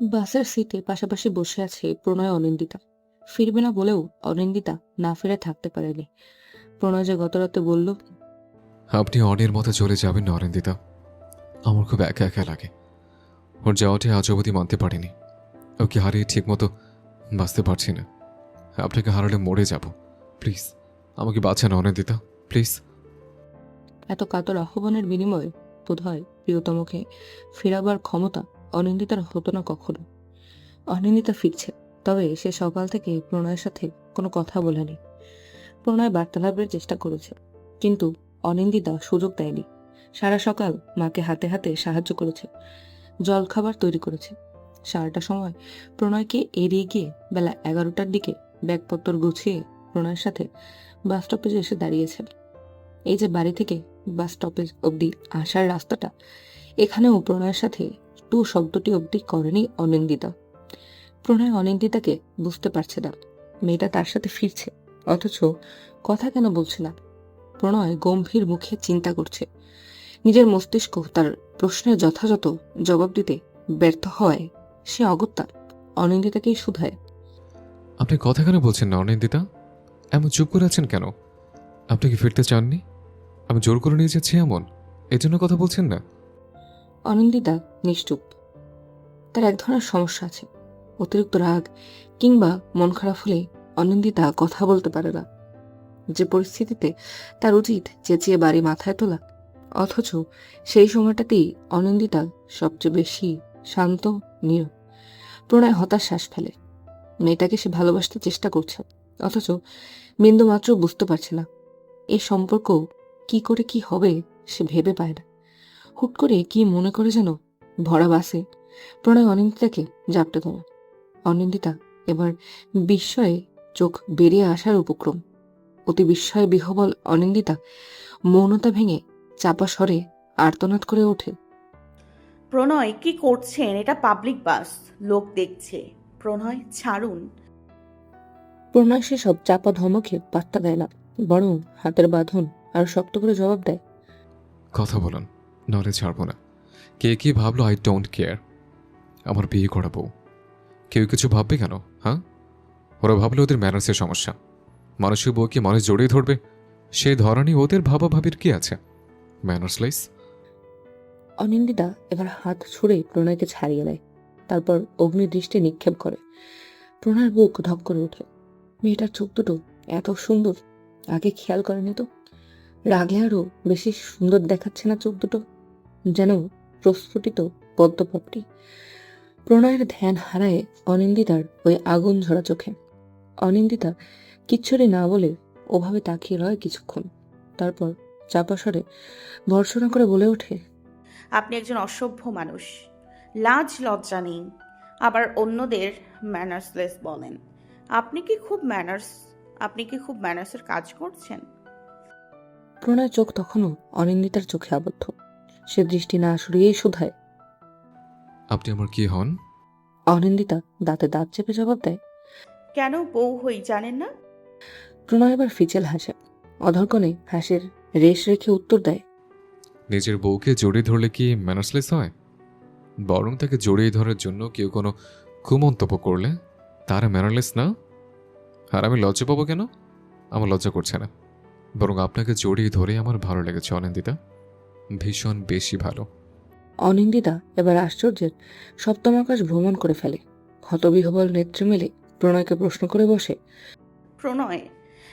বাসের সিটে পাশাপাশি বসে আছে প্রণয় অনিন্দিতা। ফিরবে না বলেও অনিন্দিতা না ফিরে থাকতে পারেনি। প্রণয় যে গতরাতে বলল, আপনি অনির মতো চলে যাবেন না অরিন্দিতা। আমার খুব একা একা লাগে। ওর যাওয়াটাই আজ অবধি মানতে পারিনি। ওকে হারিয়ে ঠিক মতো বাঁচতে পারছি না। আপনাকে হারালে মরে যাব। প্লিজ আমাকে বাঁচান অনিন্দিতা, প্লিজ। এত কাতর আহ্বানের বিনিময়ে বোধহয় প্রিয়তমকে ফেরাবার ক্ষমতা অনিন্দিতার হতো না কখনো। অনিন্দিতা ফিরছে, তবে সে সকাল থেকে প্রণয়ের সাথে কোনো কথা বলেনি। প্রণয় বার্তালাপের চেষ্টা করেছে, কিন্তু অনিন্দিতা সুযোগ দেয়নি। সারা সকাল মাকে হাতে হাতে সাহায্য করেছে, জলখাবার তৈরি করেছে। সারাটা সময় প্রণয়কে এড়িয়ে গিয়ে বেলা 11টার দিকে ব্যাগপত্র গুছিয়ে প্রণয়ের সাথে বাস স্টপেজে এসে দাঁড়িয়েছে। এই যে বাড়ি থেকে বাস স্টপেজ অবধি আসার রাস্তাটা, এখানেও প্রণয়ের সাথে টু শব্দটি অবধি করেনি অনিন্দিতা। প্রণয় অনিন্দিতাকে বুঝতে পারছে না। মেয়েটা তার সাথে ফিরছে, অথচ কথা কেন বলছে না। প্রণয় গম্ভীর মুখে চিন্তা করছে। নিজের মস্তিষ্ক তার প্রশ্নের যথাযথ জবাব দিতে ব্যর্থ হওয়ায় সে অগত্যা অনিন্দিতাকেই শুধায়। আপনি কথা কেন বলছেন না অনিন্দিতা? এমন চুপ করে আছেন কেন? আপনি কি ফিরতে চাননি? আমি জোর করে নিয়ে যাচ্ছি এমন, এজন্য কথা বলছেন না? অনিন্দিতা নিশ্চুপ। তার এক ধরনের সমস্যা আছে। অতিরিক্ত রাগ কিংবা মন খারাপ হলে অনিন্দিতা কথা বলতে পারে না। যে পরিস্থিতিতে তার উচিত চেঁচিয়ে বাড়ি মাথায় তোলা, অথচ সেই সময়টাতেই অনিন্দিতা সবচেয়ে বেশি শান্ত, নীরব। প্রণয় হতাশ শ্বাস ফেলে। মেয়েটাকে সে ভালোবাসতে চেষ্টা করছে, অথচ বিন্দু মাত্র বুঝতে পারছে না এ সম্পর্ক কি করে কি হবে। সে ভেবে পায় না। হুট করে কি মনে করে যেন ভরা বাসে প্রণয় অনিন্দিতাকে জাপটে ধরে। অনিন্দিতা এবার বিস্ময়ে চোখ বেরিয়ে আসার উপক্রম। অতি বিস্ময়ে বিহবল অনিন্দিতা মৌনতা ভেঙে চাপা স্বরে আর্তনাদ করে ওঠে। প্রণয় কি করছেন? এটা পাবলিক বাস, লোক দেখছে। প্রণয় ছাড়ুন। প্রণয় সেসব চাপা ধমকে পাত্তা দেয় না, বরং হাতের বাঁধন আর শক্ত করে জবাব দেয়। কথা বলুন, নাহলে ছাড়বো না। কে কি ভাবলো আই ডোন্ট কেয়ার। আমার বিয়ে করা বউ, কেউ কিছু ভাববে কেন? হ্যাঁ, ওরা ভাবলে ওদের ম্যানার্সের সমস্যা। মানুষের বউকে মানুষ জড়িয়ে ধরবে, সেই ধরনই ওদের ভাবা ভাবির কি আছে? ম্যানার্সলেস। অনিন্দিতা এবার হাত ছুঁড়ে প্রণয়কে ছাড়িয়ে নেয়, তারপর অগ্নি দৃষ্টি নিক্ষেপ করে। প্রণয়ের বুক ধক করে ওঠে। মেয়েটার চোখ দুটো এত সুন্দর, আগে খেয়াল করেনি তো। রাগে আরো বেশি সুন্দর দেখাচ্ছে না চোখ দুটো, যেন প্রস্ফুটিত পদ্মপটটি। প্রণয়ের ধ্যান হারায় অনিন্দিতার ওই আগুন ঝরা চোখে। অনিন্দিতা কিচ্ছুরি না বলে ওভাবে তাকিয়ে রয় কিছুক্ষণ, তারপর চাপা স্বরে ভর্ৎসনা করে বলে ওঠে। আপনি একজন অসভ্য মানুষ, লাজ লজ্জা নেই, আবার অন্যদের ম্যানার্সলেস বলেন। আপনি কি খুব ম্যানার্সের কাজ করছেন? প্রণয় চোখ তখনও অনিন্দিতার চোখে আবদ্ধ। সে দৃষ্টি না সরিয়েই শুধায়। আপনি আমার কি হন? অনিন্দিতা দাঁতে দাঁত চেপে জবাব দেয়। কেন বউ হই জানেন না? প্রণয় এবার ফিচেল হাসে। অধরকণে হাসির রেশ রেখে উত্তর দেয়। নিজের বউকে জড়িয়ে ধরলে কি ম্যানার্সলেস হয়? বরং তাকে জড়িয়ে ধরার জন্য কেউ কোনো কুমন্তব্য করলে তারা ম্যানারলেস না। আর আমি লজ্জা পাবো কেন? আমার লজ্জা করছে না, বরং আপনাকে জড়িয়ে ধরে আমার ভালো লেগেছে অনিন্দিতা, ভীষণ বেশি ভালো। অনিন্দিতা এবার আশ্চর্যের সপ্তম আকাশ ভ্রমণ করে ফেলে। হতবিহবল নেত্রে মেলে প্রণয়কে প্রশ্ন করে বসে। প্রণয়,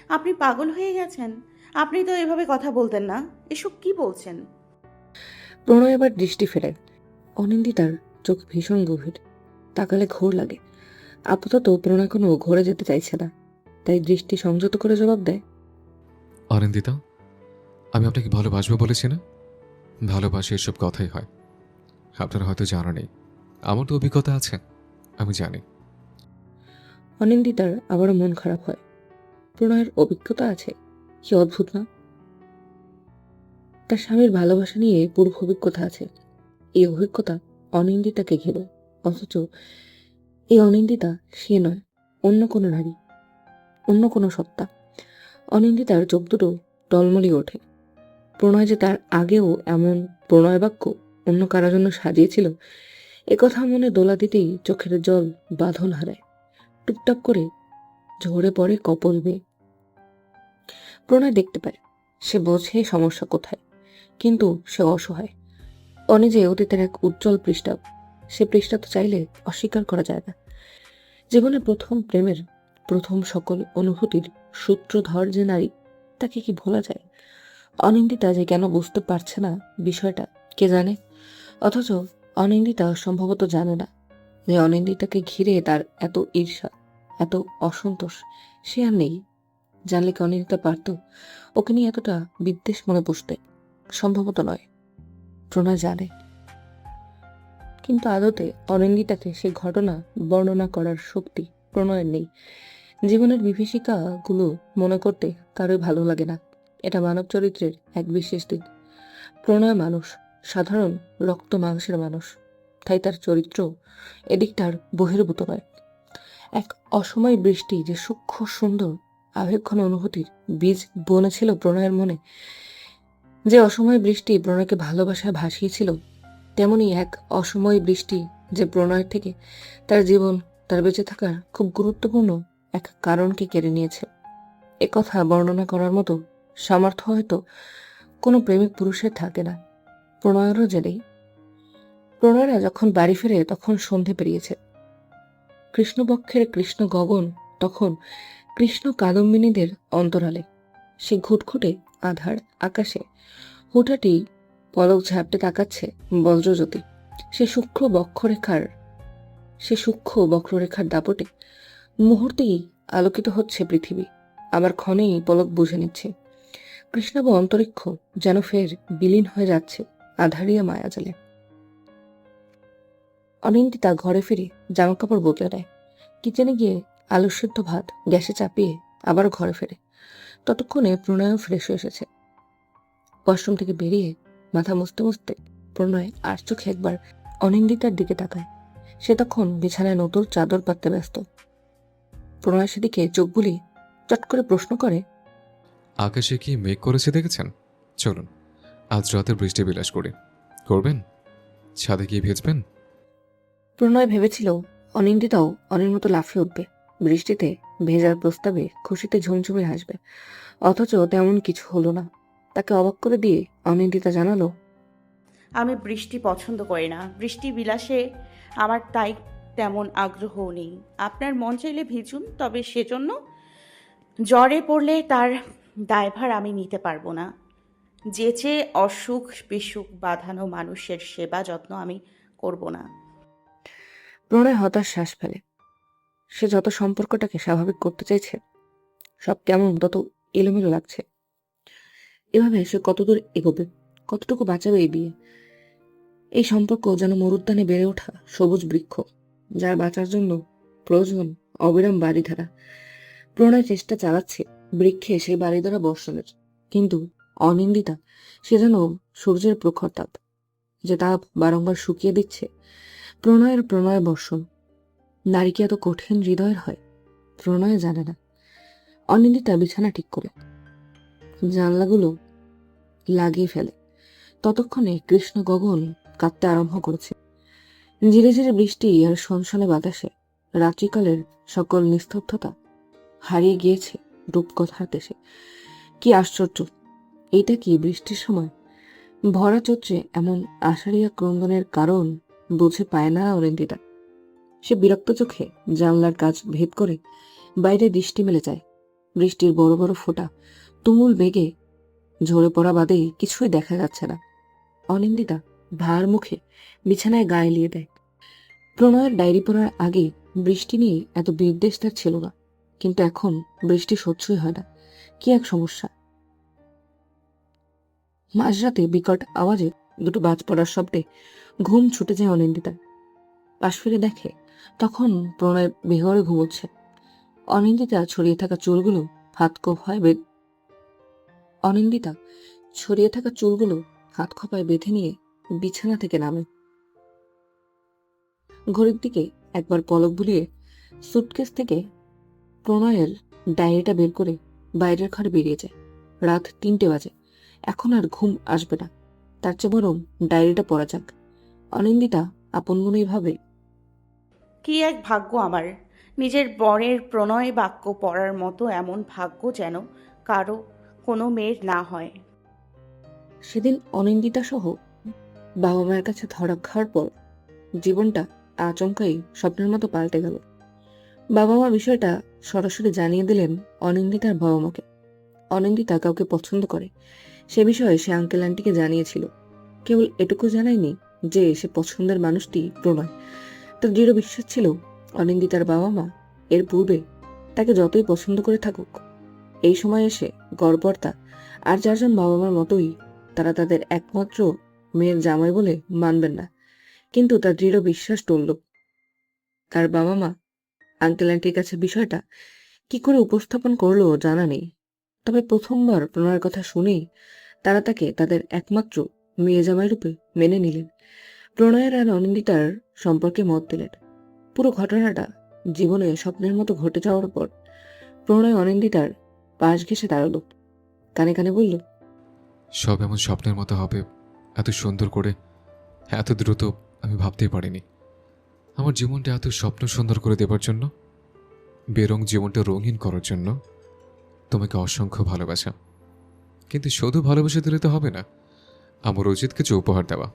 আপনি পাগল হয়ে গেছেন। আপনি তো এভাবে কথা বলতেন না। এসব কি বলছেন? প্রণয় এবার দৃষ্টি ফেরে। অনিন্দিতার চোখ ভীষণ গভীর, তাকালে ঘোর লাগে। আপাতত প্রণয় কোনো ঘরে যেতে চাইছে না, তাই দৃষ্টি সংযত করে জবাব দেয়। অনিন্দিতা, আমি আপনাকে ভালোবাসবো বলেছি না? ভালোবাসে এসব কথাই হয়। আপনার হয়তো জানা নেই, আমার তো অভিজ্ঞতা আছে, আমি জানি। অনিন্দিতার আবারও মন খারাপ হয়। প্রণয়ের অভিজ্ঞতা আছে, কি অদ্ভুত না? তার স্বামীর ভালোবাসা নিয়ে পূর্ব অভিজ্ঞতা আছে। এই অভিজ্ঞতা অনিন্দিতাকে ঘিরে, অথচ এই অনিন্দিতা সে নয়, অন্য কোনো নারী, অন্য কোনো সত্তা। অনিন্দিতার চোখ দুটো টলমলিয়ে ওঠে। প্রণয় যে তার আগেও এমন প্রণয় বাক্য অন্য কারোর জন্য সাজিয়েছিল, একথা মনে দোলা দিতেই চোখের জল বাঁধন হারায়, টুপটাপ করে ঝরে পড়ে কপল বেয়ে। প্রণয় দেখতে পায়, সে বোঝে সমস্যা কোথায়, কিন্তু সে অসহায়। অনিজে অতীতের এক উজ্জ্বল পৃষ্ঠা, সে পৃষ্ঠা তো চাইলে অস্বীকার করা যায় না। জীবনের প্রথম প্রেমের প্রথম সকল অনুভূতির সূত্রধর যে নারী, তাকে কি ভোলা যায়? অনিন্দিতা যে কেন বুঝতে পারছে না বিষয়টা, কে জানে। অথচ অনিন্দিতা সম্ভবত জানে না যে অনিন্দিতাকে ঘিরে তার এত ঈর্ষা, এত অসন্তোষ সে আর নেই। জানলে কি অনিন্দিতা পারত ওকে নিয়ে এতটা বিদ্বেষ মনে বসতে? সম্ভবত নয়। প্রণয় জানে, কিন্তু আদতে অনিন্দিতাকে সে ঘটনা বর্ণনা করার শক্তি প্রণয়ের নেই। জীবনের বিভীষিকাগুলো মনে করতে কারোই ভালো লাগে না। এটা মানব চরিত্রের এক বিশেষ দিক। প্রণয় মানুষ, সাধারণ রক্ত মাংসের মানুষ, তাই তার চরিত্র এদিকটার বহির্ভূত নয়। এক অসময় বৃষ্টি যে সূক্ষ্ম সুন্দর আবেগঘন অনুভূতির বীজ বনেছিল প্রণয়ের মনে, যে অসময় বৃষ্টি প্রণয়কে ভালোবাসায় ভাসিয়েছিল, তেমনি এক অসময় বৃষ্টি যে প্রণয়ের থেকে তার জীবন, তার বেঁচে থাকার খুব গুরুত্বপূর্ণ এক কারণকে কেড়ে নিয়েছে। একথা বর্ণনা করার মতো সামর্থ্য হয়তো কোনো প্রেমিক পুরুষের থাকে না। প্রণয়েরও যে নেই। প্রণয়রা যখন বাড়ি ফেরে তখন সন্ধে পেরিয়েছে। কৃষ্ণপক্ষের কৃষ্ণ গগন তখন কৃষ্ণ কাদম্বিনীদের অন্তরালে। সে ঘুটঘুটে আধার আকাশে হুঠাটি পলক ঝাপটে তাকাচ্ছে বজ্রজ্যোতি। সে সূক্ষ্ম বক্ররেখার দাপটে মুহূর্তেই আলোকিত হচ্ছে পৃথিবী, আবার ক্ষণেই পলক বুঝে নিচ্ছে। কৃষ্ণাব অন্তরিক্ষ যেন ফের বিলীন হয়ে যাচ্ছে আধারিয়া মায়াজালে। অনিন্দিতা ঘরে ফিরে জামাকাপড় বদলে নেয়। কিচেনে গিয়ে আলু সিদ্ধ ভাত গ্যাসে চাপিয়ে আবার ঘরে ফেরে। ততক্ষণে প্রণয়ও ফ্রেশ হয়ে এসেছে। ওয়াশরুম থেকে বেরিয়ে মাথা মুছতে মুছতে প্রণয় আর চোখে একবার অনিন্দিতার দিকে তাকায়। সে তখন বিছানায় নতুন চাদর পাততে ব্যস্ত। প্রণয় সেদিকে চোখ বুলিয়ে চট করে প্রশ্ন করে, আকাশে কি মেঘ করেছে দেখেছেন? চলুন আজ রাতে বৃষ্টি বিলাস করি। করবেন? ছাদে গিয়ে ভেজবেন? প্রণয় ভেবেছিল অনিন্দিতাও অনির মতো লাফিয়ে উঠবে, বৃষ্টিতে ভেজার প্রস্তাবে খুশিতে ঝুমঝুমে হাসবে। অথচ তেমন কিছু হলো না। তাকে অবাক করে দিয়ে অনিন্দিতা জানালো, আমি বৃষ্টি পছন্দ করি না। বৃষ্টি বিলাসে আমার তাই তেমন আগ্রহও নেই। আপনার মন চাইলে ভিজুন, তবে সেজন্য জ্বরে পড়লে তার দায়ভার আমি নিতে পারবো না। যেচে অসুখ বিসুখ বাঁধানো মানুষের সেবা যত্ন আমি করব না। প্রণয় হতাশ শ্বাস ফেলে। সে যত সম্পর্কটাকে স্বাভাবিক করতে চাইছে, সব কেমন তত এলোমেলো লাগছে। এভাবে সে কতদূর এগোবে, কতটুকু বাঁচাবে এই বিয়ে? এই সম্পর্ক যেন মরুদ্যানে বেড়ে ওঠা সবুজ বৃক্ষ, যার বাঁচার জন্য প্রয়োজন অবিরাম বাড়িধারা। প্রণয় চেষ্টা চালাচ্ছে বৃক্ষে সেই বাড়িধারা বর্ষণের, কিন্তু অনিন্দিতা সে যেন সূর্যের প্রখর তাপ, যে তাপ বারংবার শুকিয়ে দিচ্ছে। প্রণয় বর্ষণ। নারী কি এত কঠিন হৃদয়ের হয়? প্রণয় জানে না। অনিন্দিতা বিছানা ঠিক করে জানলাগুলো লাগিয়ে ফেলে। ততক্ষণে কৃষ্ণ গগন কাঁপতে আরম্ভ করেছে। ধীরে ধীরে বৃষ্টি আর সনসনে বাতাসে রাত্রিকালের সকল নিস্তব্ধতা হারিয়ে গিয়েছে রূপকথার দেশে। কি আশ্চর্য! এইটা কি বৃষ্টির সময়? ভরা চৈত্রে এমন আষাঢ়িয়া ক্রন্দনের কারণ বুঝে পায় না অনিন্দিতা। সে বিরক্ত চোখে জানলার কাজ ভেদ করে বাইরে দৃষ্টি মেলে যায়। বৃষ্টির বড় বড় ফোঁটা তুমুল বেগে ঝরে পড়া বাদে কিছুই দেখা যাচ্ছে না। অনিন্দিতা ভার মুখে বিছানায় গা এলিয়ে দেয়। প্রণয়ের ডায়েরি পড়ার আগে বৃষ্টি নিয়ে এত বিদ্বেষ তার ছিল না, কিন্তু এখন বৃষ্টি সহ্যই হয় না। কি এক সমস্যা! মাঝরাতে বিকট আওয়াজে দুটো বাজ পড়ার শব্দে ঘুম ছুটে যায় অনিন্দিতার। পাশ ফিরে দেখে তখন প্রণয় বেঘরে ঘুমোচ্ছে। অনিন্দিতা ছড়িয়ে থাকা চুলগুলো হাত খোপায় বেঁধে নিয়ে বিছানা থেকে নামে। ঘড়ির দিকে একবার পলক বুলিয়ে সুটকেস থেকে প্রণয়ের ডায়েরিটা বের করে বাইরের ঘরে বেরিয়ে যায়। রাত 3টে বাজে। এখন আর ঘুম আসবে না, তার চেয়ে বরং ডায়েরিটা পড়া যাক। অনিন্দিতা আপন মনেই ভাবে, কি এক ভাগ্য আমার, নিজের বরের প্রণয় বাক্য পড়ার মতো এমন ভাগ্য যেন কারো কোনো মেয়ের না হয়। সেদিন অনিন্দিতা সহ বাবা মায়ের কাছে ধরা খাওয়ার পর জীবনটা আচমকাই স্বপ্নের মতো পাল্টে গেল। বাবা মা বিষয়টা সরাসরি জানিয়ে দিলেন অনিন্দিতার বাবা মাকে। অনিন্দিতা কাউকে পছন্দ করে সে বিষয়ে সে আঙ্কেল আন্টিকে জানিয়েছিল। কেবল এটুকু জানায়নি যে সে পছন্দের মানুষটি প্রণয়। তার দৃঢ় বিশ্বাস ছিল অনিন্দিতার বাবা মা এর পূর্বে তাকে যতই পছন্দ করে থাকুক, এই সময় এসে গড়পড়তা আর চারজন বাবা মার মতোই তারা তাদের একমাত্র মেয়ের জামাই বলে মানবেন না। কিন্তু তার দৃঢ় বিশ্বাস টলল। তার বাবা মা আঙ্কেল আন্টির কাছে বিষয়টা কি করে উপস্থাপন করলো জানা নেই। তবে প্রথমবার প্রণয়ের কথা শুনেই তারা তাকে তাদের একমাত্র মেয়ে জামাই রূপে মেনে নিলেন। প্রণয়ের আর অনিন্দিতার সম্পর্কে মত দিলেন। পুরো ঘটনাটা জীবনে স্বপ্নের মতো ঘটে যাওয়ার পর প্রণয় অনিন্দিতার পাশ ঘেঁষে দাঁড়ালো, কানে কানে বলল, সব এমন স্বপ্নের মতো হবে এত সুন্দর করে, এত দ্রুত আমি ভাবতেই পারিনি। আমার জীবনটা এত স্বপ্ন সুন্দর করে দেবার জন্য, বেরং জীবনটা রঙিন করার জন্য তোমাকে অসংখ্য ভালোবাসা। কিন্তু শুধু ভালোবাসা দিলে তো হবে না, আমার উচিত কিছু উপহার দেওয়া।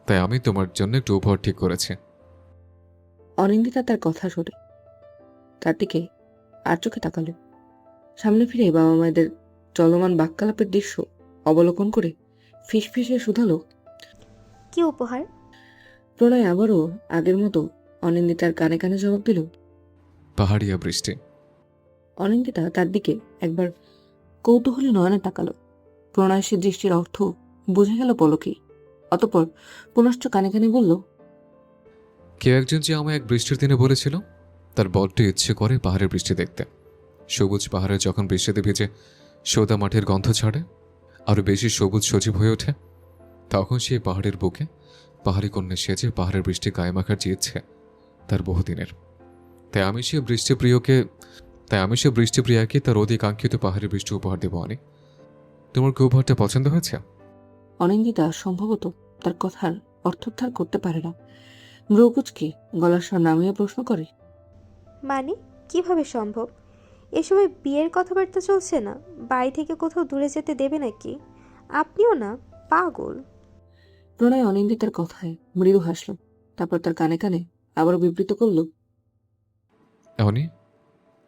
তাই আমি তোমার জন্য একটু উপহার ঠিক করেছি। অনিন্দিতা তার কথা শুনে তার দিকে আর চোখে তাকালো। সামনে ফিরে বাবা মায়েদের চলমান বাক্যালাপের দৃশ্য অবলোকন করে ফিসফিসে শুধালো, কি উপহার? প্রণয় আবারও আগের মতো অনিন্দিতার কানে কানে জবাব দিল। পাহাড়িয়া বৃষ্টি। অনিন্দিতা তার দিকে একবার কৌতূহলী নয়নে তাকালো। প্রণয় সে দৃষ্টির অর্থ বুঝে গেল পলকেই। অতঃপর পুনশ্চ কানে কানে বলল, কেউ একজন যে আমায় এক বৃষ্টির দিনে বলেছিল তার বড্ড ইচ্ছে করে পাহাড়ের বৃষ্টি দেখতে। সবুজ পাহাড়ে যখন বৃষ্টিতে ভিজে সোদা মাটির গন্ধ ছাড়ে, আরও বেশি সবুজ সজীব হয়ে ওঠে, তখন সেই পাহাড়ের বুকে পাহাড়ি কন্যা সেজে পাহাড়ের বৃষ্টি গায়ে মাখার যে ইচ্ছে তার বহুদিনের। তাই আমি সে বৃষ্টিপ্রিয়াকে তার অধিক কাঙ্ক্ষিত পাহাড়ি বৃষ্টি উপহার দেব। অনেক তোমার কি উপহারটা পছন্দ হয়েছে? অনিন্দিতা সম্ভবত তার কথার অর্থোদ্ধার করতে পারে না। মৃগুচকে গলার স্বর নামিয়ে প্রশ্ন করে, মানে কিভাবে সম্ভব? এ সময় বিয়ের কথাবার্তা চলছে না? বাড়ি থেকে কোথাও দূরে যেতে দেবে নাকি? আপনিও না পাগল? প্রণয় অনিন্দিতার কথায় মৃদু হাসল। তারপর তার কানে কানে আবারও বিবৃত করল, অনি,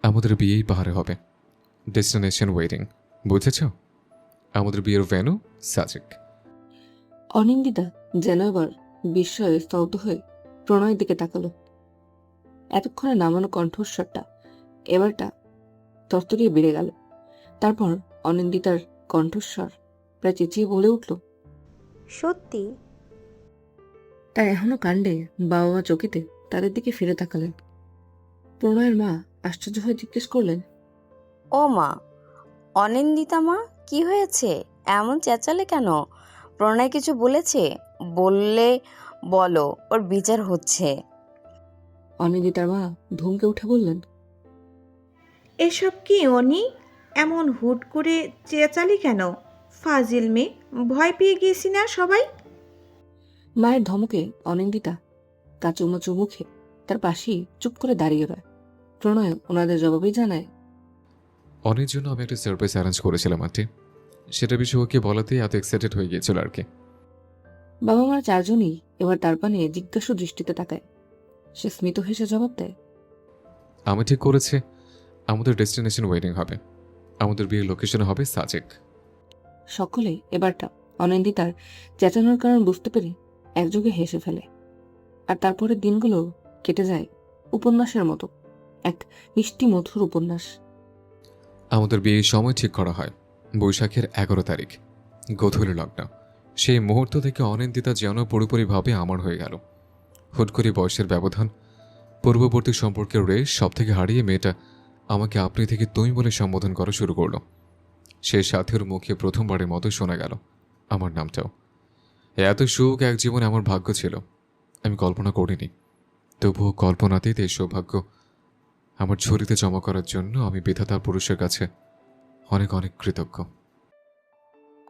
আমাদের বিয়েই পাহাড়ে হবে। ডেস্টিনেশন ওয়েডিং, বুঝেছ? আমাদের বিয়ের ভেন্যু সাজেক। অনিন্দিতা যেন এবার বিস্ময়ে স্তব্ধ হয়ে প্রণয়ের দিকে তাকালো। এতক্ষণে নামানো কণ্ঠস্বরটা এবারটা তরতরিয়ে বেড়ে গেল। তারপর অনিন্দিতার কণ্ঠস্বর প্রায় চেঁচিয়ে বলে উঠল, সত্যি? তার এখনো কাণ্ডে বাবা মা চকিতে তাদের দিকে ফিরে তাকালেন। প্রণয়ের মা আশ্চর্য হয়ে জিজ্ঞেস করলেন, ও মা, অনিন্দিতা মা, কি হয়েছে? এমন চেঁচালে কেন? প্রণয় কিছু বলেছে? বললে বলো, ওর বিচার হচ্ছে। অনিন্দিতার মা ধমকে উঠে বললেন, এসব কি অনি? এমন হুট করে চেঁচালি কেন? ফাজিল মেয়ে, ভয় পেয়ে গেছি না সবাই? মায়ের ধমকে অনিন্দিতা কাচুমাচু মুখে তার পাশেই চুপ করে দাঁড়িয়ে রয়। প্রণয় ওনাদের জবাবেই জানায়, অনেক জন্য আমি একটা সারপ্রাইজ অ্যারেঞ্জ করেছিলাম আন্টি। সেটা বিষয়ে ওকে বলাতেই এত এক্সাইটেড হয়ে গিয়েছিল আর কি। বাবা মা চারজনই এবার তার পানে জিজ্ঞাসু দৃষ্টিতে তাকায়। সে স্মিত হেসে জবাব দেয়, আমি ঠিক করেছি আমাদের ডেস্টিনেশন ওয়েডিং হবে। আমাদের বিয়ের লোকেশন হবে সাজেক। সকলে এবারটা অনিন্দিতার চেঁচানোর কারণ বুঝতে পেরে একযোগে হেসে ফেলে। আর তারপরের দিনগুলো কেটে যায় উপন্যাসের মতো, এক মিষ্টি মধুর উপন্যাস। আমাদের বিয়ের সময় ঠিক করা হয় বৈশাখের 11 তারিখ, গোধূলি লগ্ন। সেই মুহূর্ত থেকে অনিন্দিতা যেন পুরোপুরিভাবে আমার হয়ে গেল। হুট করে বয়সের ব্যবধান, পূর্ববর্তী সম্পর্কের রেশ সব থেকে হারিয়ে মেয়েটা আমাকে আপনি থেকে তুমি বলে সম্বোধন করা শুরু করলো। সেই সাথে ওর মুখে প্রথমবারের মতো শোনা গেল আমার নামটাও। এত সুখ এক জীবনে আমার ভাগ্য ছিল, আমি কল্পনা করিনি। তবুও কল্পনাতীত এই সৌভাগ্য আমার ঝুড়িতে জমা করার জন্য আমি বিধাতার পুরুষের কাছে অনেক অনেক কৃতজ্ঞ।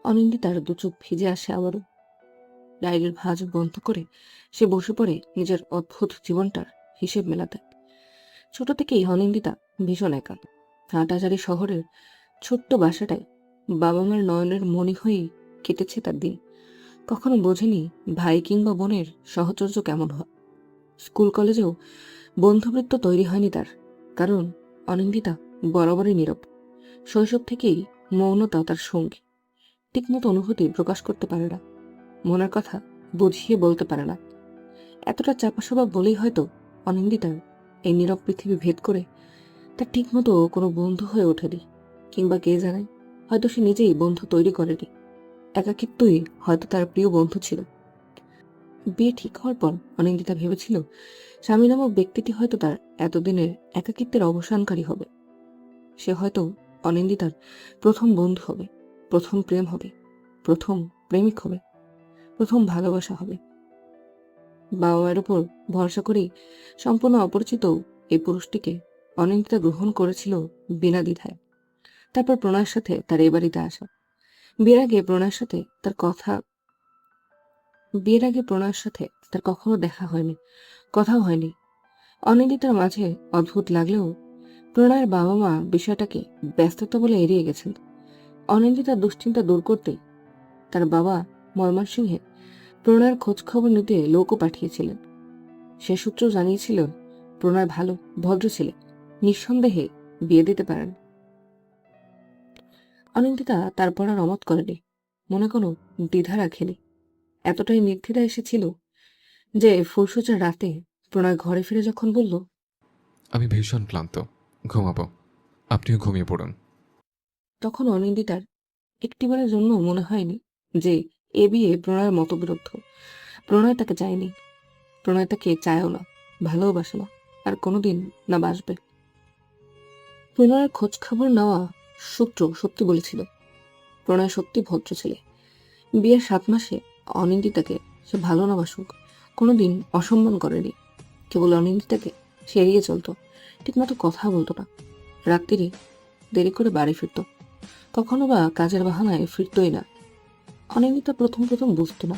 অনিন্দিতার দু চোখ ভিজে আসে আবারও। ডায়েরির ভাঁজ বন্ধ করে সে বসে পড়ে নিজের অদ্ভুত জীবনটার হিসেব মেলাতে। ছোট থেকেই অনিন্দিতা ভীষণ একা। হাটাজারি শহরের ছোট্ট বাসাটায় বাবা মার নয়নের মণি হয়েই কেটেছে তার দিন। কখনো বোঝেনি ভাই কিংবা বোনের সাহচর্য কেমন হয়। স্কুল কলেজেও বন্ধুবৃত্ত তৈরি হয়নি তার, কারণ অনিন্দিতা বরাবরই নীরব। শৈশব থেকেই মৌনতা তার সঙ্গী। ঠিকমতো অনুভূতি প্রকাশ করতে পারে না, মনের কথা বুঝিয়ে বলতে পারে না। এতটা চাপা স্বভাব বলেই হয়তো অনিন্দিতা এই নীরব পৃথিবী ভেদ করে তার ঠিকমতো কোনো বন্ধু হয়ে ওঠেনি, কিংবা কে জানে হয়তো সে নিজেই বন্ধু তৈরি করেনি। একাকিত্বই হয়তো তার প্রিয় বন্ধু ছিল। বিয়ে ঠিক হওয়ার পর অনিন্দিতা ভেবেছিল স্বামী নামক ব্যক্তিটি হয়তো তার এতদিনের একাকিত্বের অবসানকারী হবে। সে হয়তো অনিন্দিতার প্রথম বন্ধু হবে, প্রথম প্রেম হবে, প্রথম প্রেমিক হবে, প্রথম ভালোবাসা হবে। বাবা মায়ের উপর ভরসা করেই সম্পূর্ণ অপরিচিত এই পুরুষটিকে অনিন্দিতা গ্রহণ করেছিল বিনা দ্বিধায়। তারপর প্রণয়ের সাথে তার এই বাড়িতে আসা। বিয়ের আগে প্রণয়ের সাথে তার কখনো দেখা হয়নি, কথাও হয়নি। অনিন্দিতার মাঝে অদ্ভুত লাগলেও প্রণয়ের বাবা মা বিষয়টাকে ব্যস্ততা বলে এড়িয়ে গেছেন। অনিন্দিতার দুশ্চিন্তা দূর করতে তার বাবা ময়মনসিংহে প্রণয়ের খোঁজ খবর নিতে লোকও পাঠিয়েছিলেন। সে সূত্র জানিয়েছিল প্রণয় ভালো ভদ্র ছেলে, নিঃসন্দেহে বিয়ে দিতে পারেন। অনিন্দিতা তারপর আর অমত করেনি, মনে কোনো দ্বিধা রাখেনি। এতটাই নির্দ্বিধা এসেছিল যে ফুলসজ্জার রাতে প্রণয় ঘরে ফিরে যখন বলল, আমি ভীষণ ক্লান্ত, ঘুমাবো, আপনিও ঘুমিয়ে পড়ুন। তখন অনিন্দিতার একটিবারের জন্য মনে হয়নি যে এ বিয়ে প্রণয়ের মতবিরুদ্ধ। প্রণয় তাকে চায়নি, প্রণয় তাকে চায়ও না, ভালোবাসে না, আর কোনোদিন না বাসবে। প্রণয়ের খোঁজ খবর নেওয়া সূত্র সত্যি বলেছিল প্রণয় সত্যি ভদ্র ছেলে। বিয়ের 7 মাসে অনিন্দিতাকে সে ভালো না বাসুক কোনোদিন অসম্মান করেনি। কেবল অনিন্দিতাকে সে এড়িয়ে চলতো, ঠিকমতো কথা বলতো না, রাত্রিরে দেরি করে বাড়ি ফিরত, কখনো বা কাজের বাহানায় ফিরতই না। অনিন্দিতা প্রথম প্রথম বুঝতো না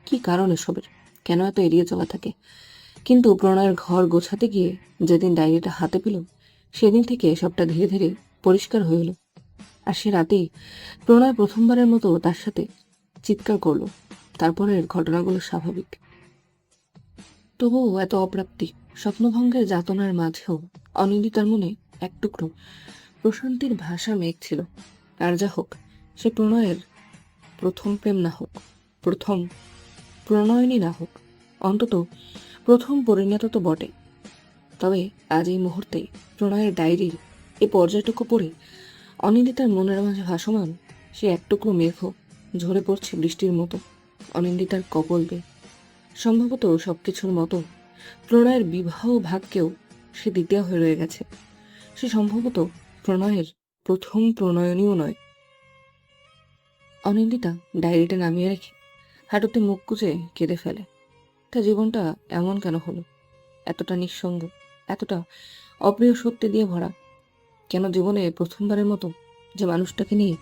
কি কারণ এসবের, কেন এত এড়িয়ে চলা থাকে। কিন্তু প্রণয়ের ঘর গোছাতে গিয়ে যেদিন ডায়েরিটা হাতে পেল, সেদিন থেকে সবটা ধীরে ধীরে পরিষ্কার হয়ে এলো। আর সে রাতেই প্রণয় প্রথমবারের মতো তার সাথে চিৎকার করলো। তারপরের ঘটনাগুলো স্বাভাবিক। তবুও এত অপ্রাপ্তি, স্বপ্নভঙ্গের যাতনার মাঝেও অনিন্দিতার মনে এক টুকরো প্রশান্তির ভাষা মেঘ ছিল। আর যা হোক, সে প্রণয়ের প্রথম প্রেম না হোক, প্রথম প্রণয়নী না হোক, অন্তত প্রথম পরিণত তো বটে। তবে আজ এই মুহূর্তে প্রণয়ের ডায়েরির এই পর্যায়টুকু পড়ে অনিন্দিতার মনের মাঝে ভাসমান সে এক টুকরো মেঘও ঝরে পড়ছে বৃষ্টির মতো অনিন্দিতার কপল বেয়ে। সম্ভবত সবকিছুর মতো প্রণয়ের বিবাহ ভাগকেও সে দ্বিতীয় হয়ে রয়ে গেছে। সে সম্ভবত প্রণয়ের প্রথম প্রণয়নীও নয়। অনিন্দিতা ডায়েরিটা নামিয়ে রেখে হাঁটুতে মুখ গুজে কেঁদে ফেলে। তার জীবনটা এমন কেন হলো, এতটা নিঃসঙ্গ, এতটা অপ্রিয় সত্যি দিয়ে ভরা? কেন জীবনে প্রথমবারের মতো যে মানুষটাকে নিয়ে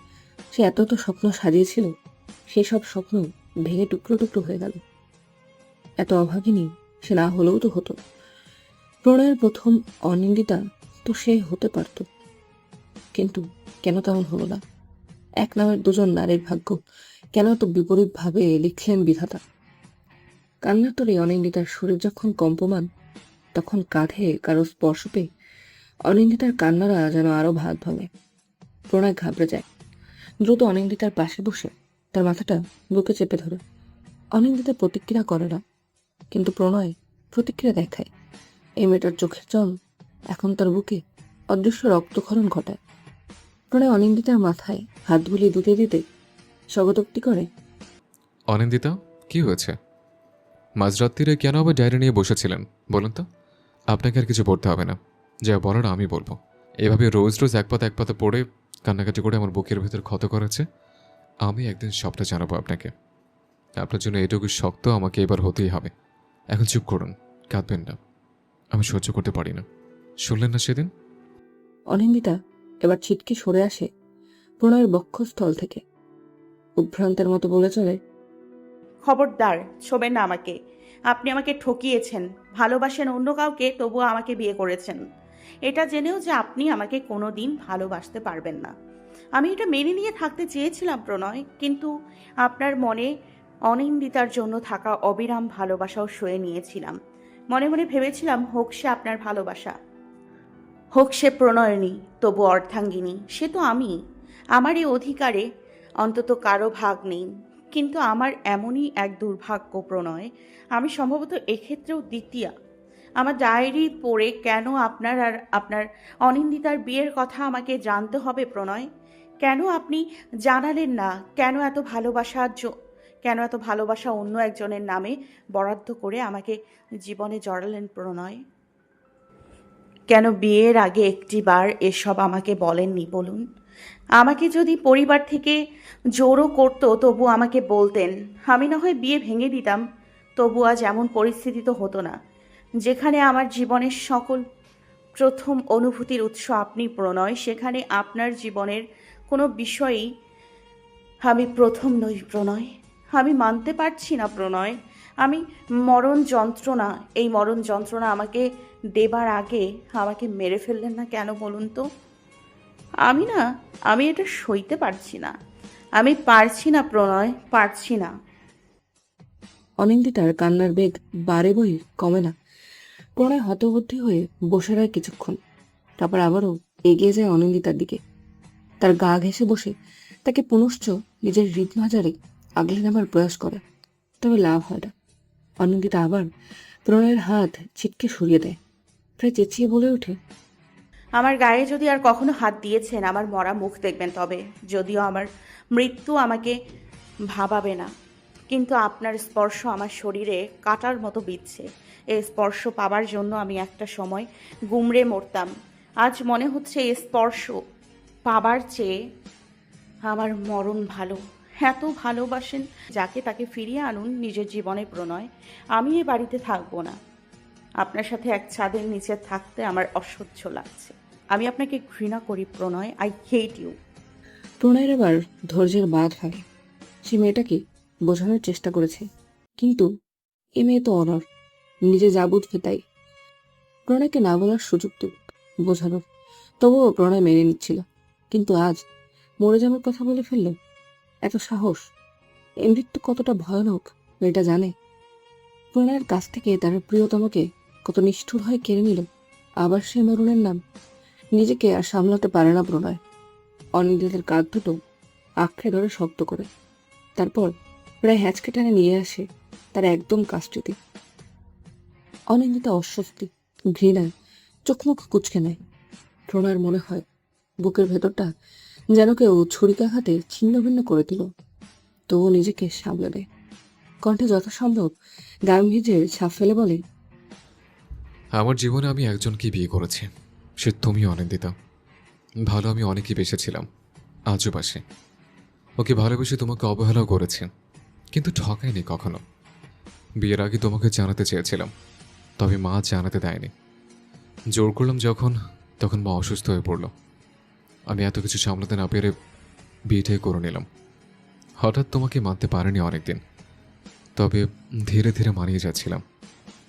সে এত এত স্বপ্ন সাজিয়েছিল, সেসব স্বপ্ন ভেঙে টুকরো টুকরো হয়ে গেল? এত অভাগিনী সে না হলেও তো হতো। প্রণয়ের প্রথম অনিন্দিতা তো সে হতে পারত, কিন্তু কেন তেমন হলো না? এক নামের দুজন নারীর ভাগ্য কেন এত বিপরীতভাবে লিখলেন বিধাতা? কান্নার তোরে অনিন্দিতার শরীর যখন কম্পমান, তখন কাঁধে কারো স্পর্শ পেয়ে অনিন্দিতার কান্নারা যেন আরো ভাত ভাঙে। প্রণয় ঘাবড়ে যায়, দ্রুত অনিন্দিতার পাশে বসে তার মাথাটা বুকে চেপে ধরে। অনিন্দিতা প্রতিক্রিয়া করে না, কিন্তু প্রণয় প্রতিক্রিয়া দেখায়। এই মেয়েটার চোখের জল এখন তার বুকে অদৃশ্য রক্তক্ষরণ ঘটায়। প্রণয় অনিন্দিতার মাথায় হাত বুলিয়ে দিতে দিতে স্বগতোক্তি করে, অনিন্দিতা, কি হয়েছে? মাঝরাত্রিরে কেন আবার ডায়েরি নিয়ে বসেছিলেন বলুন তো? আপনাকে আর কিছু পড়তে হবে না, যা বলার আমি বলবো। এভাবে রোজ রোজ এক পাতা পড়ে কান্নাকাটি করে আমার বুকের ভেতর ক্ষত করেছে। আমি একদিন সবটা জানাবো আপনাকে। আপনার জন্য এটুকু শক্ত আমাকে এবার হতেই হবে। এখন চুপ করুন, কাঁদবেন না, আমি সহ্য করতে পারি না। শুনলেন না সেদিন? অনিন্দিতা এবার ছিটকে সরে আসে প্রণয়ের বক্ষস্থল থেকে, উদ্ভ্রান্তের মতো বলে চলে, খবরদার ছোবেন না আমাকে। আপনি আমাকে ঠকিয়েছেন, ভালোবাসেন অন্য কাউকে, তবুও আমাকে বিয়ে করেছেন। এটা জেনেও যে আপনি আমাকে কোনো দিন ভালোবাসতে পারবেন না। আমি এটা মেনে নিয়ে থাকতে চেয়েছিলাম প্রণয়, কিন্তু আপনার মনে অনিন্দিতার জন্য থাকা অবিরাম ভালোবাসাও সয়ে নিয়েছিলাম। মনে মনে ভেবেছিলাম হোক সে আপনার ভালোবাসা, হোক সে প্রণয়নী, তবু অর্ধাঙ্গিনী সে তো আমি। আমার এই অধিকারে অন্তত কারো ভাগ নেই। কিন্তু আমার এমনই এক দুর্ভাগ্য প্রণয়, আমি সম্ভবত এক্ষেত্রেও দ্বিতীয়া। আমার ডায়েরি পড়ে কেন আপনার আর আপনার অনিন্দিতার বিয়ের কথা আমাকে জানতে হবে প্রণয়? কেন আপনি জানালেন না? কেন এত ভালোবাসা অন্য একজনের নামে বরাদ্দ করে আমাকে জীবনে জড়ালেন প্রণয়? কেন বিয়ের আগে একটিবার এসব আমাকে বলেননি বলুন? আমাকে যদি পরিবার থেকে জোরও করতো তবু আমাকে বলতেন, আমি না হয় বিয়ে ভেঙে দিতাম, তবু আজ এমন পরিস্থিতি তো হতো না, যেখানে আমার জীবনের সকল প্রথম অনুভূতির উৎস আপনি প্রণয়, সেখানে আপনার জীবনের কোনো বিষয়েই আমি প্রথম নই প্রণয়। আমি মানতে পারছি না প্রণয়। আমি এই মরণ যন্ত্রণা আমাকে দেবার আগে আমাকে মেরে ফেললেন না কেন বলুন তো? আমি এটা সইতে পারছি না। আমি পারছি না প্রণয়, পারছি না। অনিন্দিতার কান্নার বেগ বাড়ে বই কমে না। প্রণয় হতবুদ্ধি হয়ে বসে রয় কিছুক্ষণ, তারপর আবারও এগিয়ে যায় অনিন্দিতার দিকে। তার গা ঘেঁষে বসে তাকে পুনশ্চ নিজের হৃদমাজারে আগলে নেবার প্রয়াস করে, তবে লাভ হয় না। অনিন্দিতা আবার প্রণয়ের হাত ছিটকে সরিয়ে দেয়, প্রায় চেঁচিয়ে বলে ওঠে, আমার গায়ে যদি আর কখনো হাত দিয়েছেন, আমার মরা মুখ দেখবেন তবে। যদিও আমার মৃত্যু আমাকে ভাবাবে না, কিন্তু আপনার স্পর্শ আমার শরীরে কাটার মতো বিচ্ছে। এই স্পর্শ পাবার জন্য আমি একটা সময় গুমড়ে মরতাম। আজ মনে হচ্ছে এই স্পর্শ পাবার চেয়ে আমার মরণ ভালো। এত ভালোবাসেন যাকে, তাকে ফিরিয়ে আনুন নিজের জীবনে প্রণয়। আমি এ বাড়িতে থাকবো না। আপনার সাথে এক ছাদের নিচে থাকতে আমার অসহ্য লাগছে। আমি আপনাকে ঘৃণা করি প্রণয়, আই হেট ইউ। প্রণয়ের এবার ধৈর্যের বাঁধ ভাঙে। সে মেয়েটাকে বোঝানোর চেষ্টা করেছে, কিন্তু এ মেয়ে তো অনর, নিজে যা বুঝবে তাই। প্রণয়কে না বলার সুযোগ দেব, বোঝানোর। তবুও প্রণয় মেনে নিচ্ছিল। কিন্তু আজ মরে যাওয়ার কথা বলে ফেলল। এত সাহস! এই মৃত্যু কতটা ভয়ানক মেয়েটা জানে। প্রণয়ের কাছ থেকে তার প্রিয়তমকে কত নিষ্ঠুর হয়ে কেড়ে নিল আবার সেই মরণের নাম। নিজেকে আর সামলাতে পারে না প্রণয়। অনিন্দিতার কাঁধ দুটো আঁকড়ে ধরে শক্ত করে, তারপর প্রায় হ্যাঁচকে টানে নিয়ে আসে তার একদম কাছটিতে। অনিন্দিতা অস্বস্তি, ঘৃণায় চোখ মুখ কুঁচকে নেয়। প্রণয়ের মনে হয় বুকের ভেতরটা যেন কেউ ছুরিকাঘাতে ছিন্ন ভিন্ন করে দিল। তবুও নিজেকে সামলে দেয়, কণ্ঠে যথাসম্ভব গাম্ভীর্যের ছাপ ফেলে বলে, আমার জীবনে আমি একজনকে বিয়ে করেছি, সে তুমি অনিন্দিতা। ভালো আমি অনেকই বেসেছিলাম, আজও বাসে। ওকে ভালোবেসে তোমাকে অবহেলাও করেছি, কিন্তু ঠকাইনি কখনো। বিয়ের আগে তোমাকে জানাতে চেয়েছিলাম, তবে মা জানাতে দেয়নি। জোর করলাম যখন, তখন মা অসুস্থ হয়ে পড়ল। আমি এত কিছু সামলাতে না পেরে বিয়েটাই করে নিলাম। হঠাৎ তোমাকে মানতে পারিনি অনেকদিন, তবে ধীরে ধীরে মানিয়ে যাচ্ছিলাম।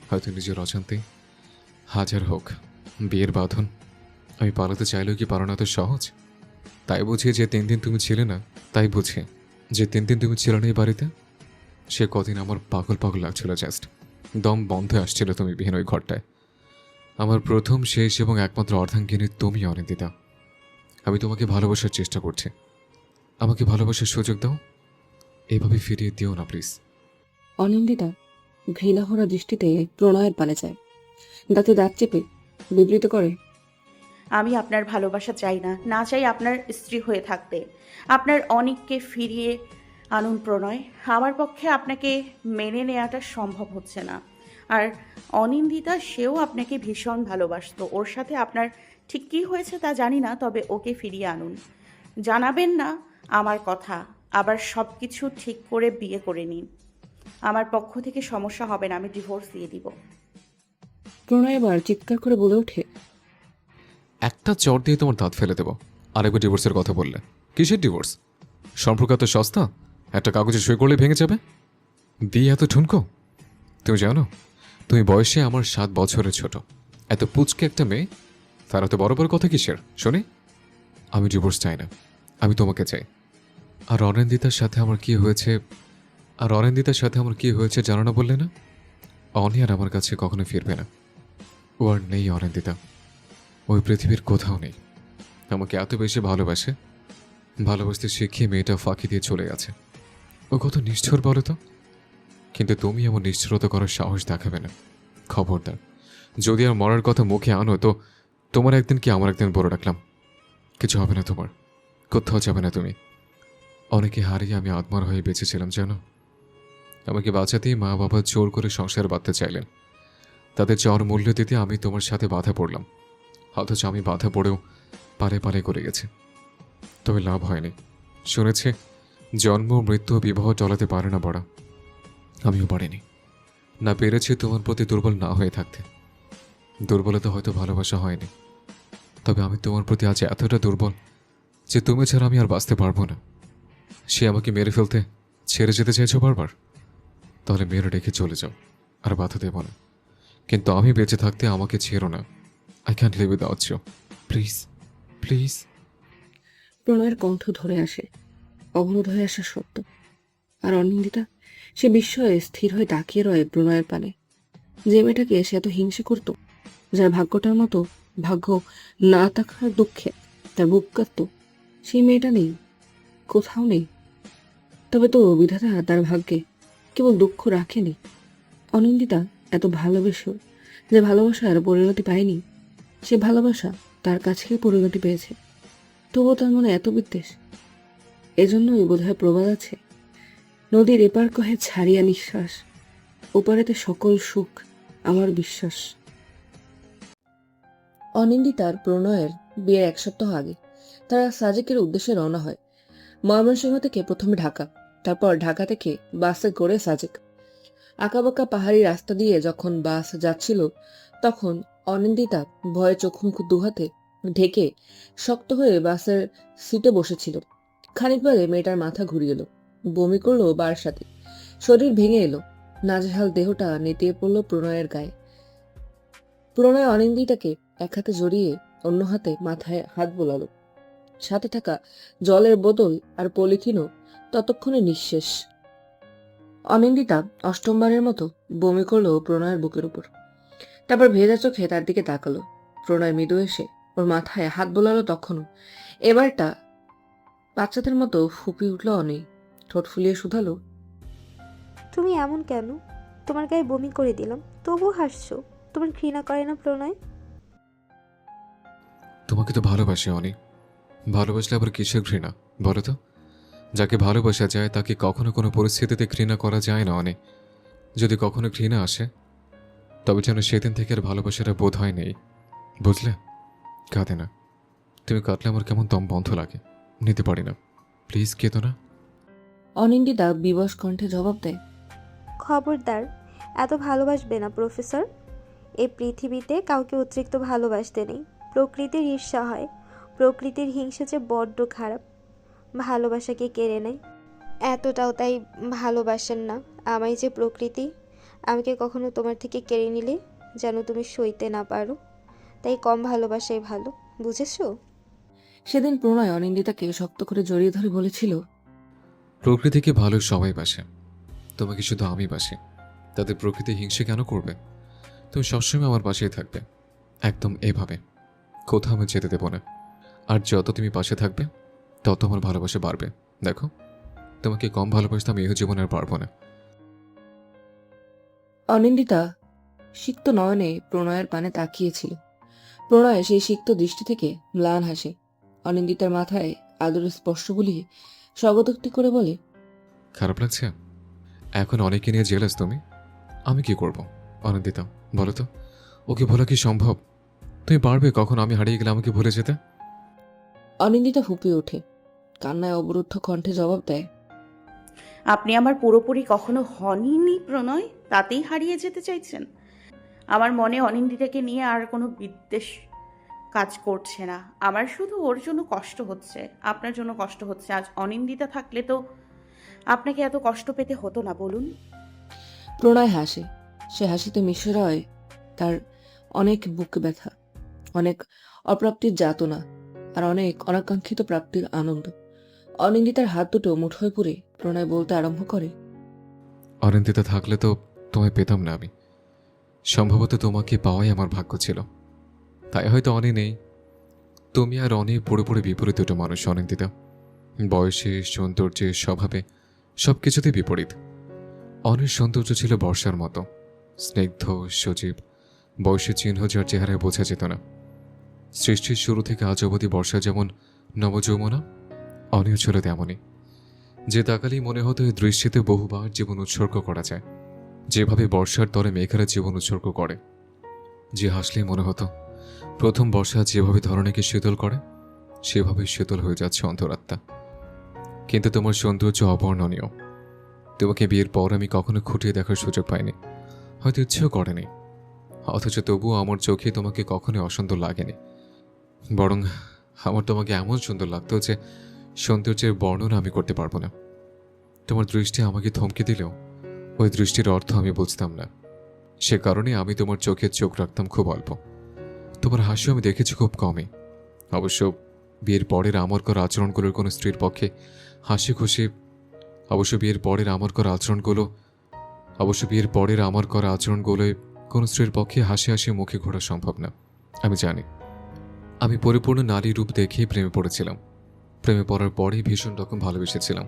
হয়তো নিজের অজান্তেই। হাজার হোক বিয়ের বাঁধন, আমি পালাতে চাইলেও কি পারো না তো সহজ? তাই বুঝি যে 3 দিন তুমি ছিলে না, তাই বুঝি যে 3 দিন তুমি ছিলে না এই বাড়িতে। সে কদিন আমার পাগল পাগল লাগছিল, জাস্ট দম বন্ধ আসছিল তুমি বিহীন ওই ঘরটায়। আমার প্রথম, শেষ এবং একমাত্র অর্ধাঙ্গিনী তুমি অনিন্দিতা। আমি তোমাকে ভালোবাসার চেষ্টা করছি, আমাকে ভালোবাসার সুযোগ দাও। এভাবে ফিরিয়ে দিও না প্লিজ। অনিন্দিতা ঘৃণাভরা দৃষ্টিতে প্রণয়ের পানে যায়, দাঁতে দাঁত চেপে বিবৃত করে, আমি আপনার ভালোবাসা চাই না, না চাই আপনার স্ত্রী হয়ে থাকতে। আপনার অনিককে ফিরিয়ে আনুন প্রণয়। আমার পক্ষে আপনাকে মেনে নেওয়াটা সম্ভব হচ্ছে না। আর অনিন্দিতা, সেও আপনাকে ভীষণ ভালোবাসতো। ওর সাথে আপনার ঠিক কী হয়েছে তা জানি না, তবে ওকে ফিরিয়ে আনুন। জানাবেন না আমার কথা, আবার সব কিছু ঠিক করে বিয়ে করে নিন। আমার পক্ষ থেকে সমস্যা হবে না, আমি ডিভোর্স দিয়ে দিব। প্রণয় এবার চিৎকার করে বলে ওঠে, একটা চট দিয়ে তোমার দাঁত ফেলে দেবো আরেকবার ডিভোর্সের কথা বললে। কিসের ডিভোর্স? সম্পর্ক এত সস্তা? একটা কাগজে সই করলে ভেঙে যাবে? বিয়ে এত ঠুনকো? তুমি জানো তুমি বয়সে আমার 7 বছরের ছোট। এত পুচকে একটা মেয়ে, তার এত বড় বড় কথা কিসের শুনি? আমি ডিভোর্স চাই না, আমি তোমাকে চাই। আর অনিন্দিতার সাথে আমার কি হয়েছে জানো না বললে না? অনি আর আমার কাছে কখনো ফিরবে না। ও আর নেই অনিন্দিতা, ওই পৃথিবীর কোথাও নেই। আমাকে এত বেশি ভালোবাসতে শিখিয়ে মেয়েটা ফাঁকি দিয়ে চলে গেছে। ও কত নিষ্ঠুর বলো তো। কিন্তু তুমি এমন নিষ্ঠুরতা করার সাহস দেখাবে না, খবরদার। যদি আর মরার কথা মুখে আনো তো তোমার একদিন কি আমার একদিন বলে রাখলাম। কিছু হবে না তোমার, কোথাও যাবে না তুমি। অনেকে হারিয়ে আমি আত্মার হয়ে বেঁচেছিলাম জানো। আমাকে বাঁচাতেই মা বাবা জোর করে সংসার বাঁধতে চাইলেন। তাদের জ্বর মূল্য দিতে আমি তোমার সাথে বাধা পড়লাম। অথচ আমি বাধা পড়েও পারে করে গেছি, তবে লাভ হয়নি। শুনেছে জন্ম মৃত্যু বিবাহ টলাতে পারে না বড়া, আমিও পারিনি। না পেরেছি তোমার প্রতি দুর্বল না হয়ে থাকতে। দুর্বলতা হয়তো ভালোবাসা হয়নি, তবে আমি তোমার প্রতি আজ এতটা দুর্বল যে তুমি ছাড়া আমি আর বাঁচতে পারবো না। সে আমাকে মেরে ফেলতে ছেড়ে যেতে চাইছো বারবার, তাহলে মেরে রেখে চলে যাও, আর বাধা দেব না। কিন্তু আমি বেঁচে থাকতে আমাকে ছেড়ো না। I can't live without you, please please. প্রণয়ের কণ্ঠ ধরে আসে, অবরোধ হয়ে আসা সত্য। আর অনিন্দিতা সে বিস্ময়ে স্থির হয়ে তাকিয়ে রয় প্রণয়ের পানে। যে মেয়েটাকে সে এত হিংসে করত, যার ভাগ্যটার মতো ভাগ্য না থাকার দুঃখে তার বুক কাঁপত, সেই মেয়েটা নেই, কোথাও নেই। তবে তো বিধাতা তার ভাগ্যে কেবল দুঃখ রাখেনি। অনিন্দিতা এত ভালোবেসেও যে ভালোবাসার পরিণতি পায়নি, সে ভালোবাসা তার কাছে পরিণতি পেয়েছে। তবুও তার মনে এত বিদ্বেষ। এজন্যই বোধহয় প্রবাদ আছে, নদীর এপার কহে ছাড়িয়া নিঃশ্বাস, ওপারেতে সকল সুখ আমার বিশ্বাস। অনিন্দিতার প্রণয়ের বিয়ের 1 সপ্তাহ আগে তারা সাজেকের উদ্দেশ্যে রওনা হয়। ময়মনসিংহ থেকে প্রথমে ঢাকা, তারপর ঢাকা থেকে বাসে করে সাজেক। আঁকাবাঁকা পাহাড়ি রাস্তা দিয়ে যখন বাস যাচ্ছিল, তখন অনিন্দিতা ভয়ে চোখ মুখ দুহাতে ঢেকে শক্ত হয়ে বাসের সিটে বসেছিল। খানিক বাদে মেয়েটার মাথা ঘুরিয়ে এলো, বমি করলো বার সাথে, শরীর ভেঙে এলো, নাজেহাল দেহটা নেতিয়ে পড়লো প্রণয়ের গায়ে। প্রণয় অনিন্দিতাকে এক হাতে জড়িয়ে অন্য হাতে মাথায় হাত বোলালো। সাথে থাকা জলের বোতল আর পলিথিনও ততক্ষণে নিঃশেষ। অনিন্দিতা অষ্টমবারের মতো বমি করলো প্রণয়ের বুকের উপর। তারপর ভেজা চোখে তার দিকে তাকালো। প্রণয় মৃদু এসে ওর মাথায় হাত বোলালো তখনও। এবারটা বাচ্চাদের মতো ফুপিয়ে উঠল অনি, ঠোঁট ফুলিয়ে শুধালো, তুমি এমন কেন? তোমার গায়ে বমি করে দিলাম, তবুও হাসছো। তোমার ঘৃণা করে না প্রণয়? তোমাকে তো ভালোবাসি অনি, ভালোবাসলে আবার কিসের ঘৃণা বলো তো? যাকে ভালোবাসা যায় তাকে কখনো কোনো পরিস্থিতিতে ঘৃণা করা যায় না অনি। যদি কখনো ঘৃণা আসে তবে যেন সেদিন থেকে আর ভালোবাসাটা বোধ হয় নেই, বুঝলে? কাঁদে না, তুমি কাঁদলে আমার কেমন দম বন্ধ লাগে, নিতে পারি না, প্লিজ কেঁদো না। অনিন্দিতা বিবশ কণ্ঠে জবাব দেয়, খবরদার, এত ভালোবাসবে না প্রফেসর। এই পৃথিবীতে কাউকে অতিরিক্ত ভালোবাসতে নেই। প্রকৃতির ঈর্ষা হয়, প্রকৃতির হিংসা যে বড্ড খারাপ, ভালোবাসাকে কেড়ে নেয়। এতটাও তাই ভালোবাসেন না আমায় যে প্রকৃতি। আমাকে কখনো তোমার থেকে কেড়ে নিলে যেন তুমি সইতে না পারো, তাই কম ভালোবাসাই ভালো, বুঝেছো? সেদিন প্রণয় অনিন্দিতাকে শক্ত করে জড়িয়ে ধরে বলেছিল, প্রকৃতিকে ভালো সবাই বাসে, তোমাকে শুধু আমি বাসি, তাদের প্রকৃতি হিংসে কেন করবে? তুমি সবসময় আমার পাশেই থাকবে, একদম এভাবে, কোথাও আমি যেতে দেবো না। আর যত তুমি পাশে থাকবে তত আমার ভালোবাসা বাড়বে। দেখো, তোমাকে কম ভালোবাসতে আমি এই জীবনে আর পারবো না। অনিন্দিতা সিক্ত নয়নে প্রণয়ের পানে তাকিয়েছিল। প্রণয় সেই সিক্ত দৃষ্টি থেকে ম্লান হাসে। অনিন্দিতার মাথায় আদরের স্পর্শ বুলিয়ে স্বগতোক্তি করে বলে, খারাপ লাগছে? এখন অনেকে নিয়ে জেলাস তুমি। আমি কি করব অনিন্দিতা, বলো তো? ওকে ভোলা কি সম্ভব? তুমি পারবে কখন আমি হারিয়ে গেলে আমাকে ভুলে যেতে? অনিন্দিতা ফুপিয়ে ওঠে, কান্নায় অবরুদ্ধ কণ্ঠে জবাব দেয়, আপনি আমার পুরোপুরি কখনো হনইনি প্রণয়, তাতেই হারিয়ে যেতে চাইছেন? আমার মনে অনিন্দিতাকে নিয়ে আর কোনো বিদ্বেষ কাজ করছে না। আমার শুধু ওর জন্য কষ্ট হচ্ছে, আপনার জন্য কষ্ট হচ্ছে। আজ অনিন্দিতা থাকলে তো আপনাকে এত কষ্ট পেতে হতো না, বলুন। প্রণয় হাসে। সে হাসিতে মিশে রয় তার অনেক বুক ব্যথা, অনেক অপ্রাপ্তির যাতনা, আর অনেক অনাকাঙ্ক্ষিত প্রাপ্তির আনন্দ। অনিন্দিতার হাত দুটো মুঠোয় পুরে প্রণয় বলতে আরম্ভ করে, অনিন্দিতা থাকলে তো তোমায় পেতাম না আমি। সম্ভবত তোমাকে পাওয়াই আমার ভাগ্য ছিল। তাই হয়তো অনি নেই। তুমি আর অনি পুরোপুরি বিপরীত দুটো মানুষ অনিন্দিতা। বয়সে, সৌন্দর্যে, স্বভাবে সব কিছুতেই বিপরীত। অনির সৌন্দর্য ছিল বর্ষার মতো স্নিগ্ধ, সজীব, বয়সের চিহ্ন যার চেহারায় বোঝা যেত না। সৃষ্টির শুরু থেকে আজ অবধি বর্ষা যেমন নবযৌবনা, অনিও ছিল তেমনই। যে তাকালেই মনে হতো এই দৃষ্টিতে বহুবার জীবন উৎসর্গ করা যায়, যেভাবে বর্ষার তরে মেঘেরা জীবন উৎসর্গ করে। যে হাসলেই মনে হতো প্রথম বর্ষা যেভাবে ধরণীকে শীতল করে, সেভাবে শীতল হয়ে যাচ্ছে অন্তরাত্মা। কিন্তু তোমার সৌন্দর্য অবর্ণনীয়। তোমাকে বিয়ের পর আমি কখনো খুঁটিয়ে দেখার সুযোগ পাইনি, হয়তো ইচ্ছেও করেনি। অথচ তবুও আমার চোখে তোমাকে কখনোই অসুন্দর লাগেনি। বরং আমার তোমাকে এমন সুন্দর লাগতো যে সৌন্দর্যের বর্ণনা আমি করতে পারবো না। তোমার দৃষ্টি আমাকে থমকে দিলেও ওই দৃষ্টির অর্থ আমি বুঝতাম না। সে কারণে আমি তোমার চোখে চোখ রাখতাম খুব অল্প। তোমার হাসি আমি দেখেছি খুব কমই। অবশ্য বিয়ের পরের আমার করা আচরণগুলোর কোনো স্ত্রীর পক্ষে হাসি খুশি বিয়ের পরের আমার করা আচরণগুলোয় কোনো স্ত্রীর পক্ষে হাসি হাসি মুখে ঘোরা সম্ভব না। আমি জানি। আমি পরিপূর্ণ নারী রূপ দেখেই প্রেমে পড়েছিলাম। প্রেমে পড়ার পরেই ভীষণ রকম ভালোবেসেছিলাম।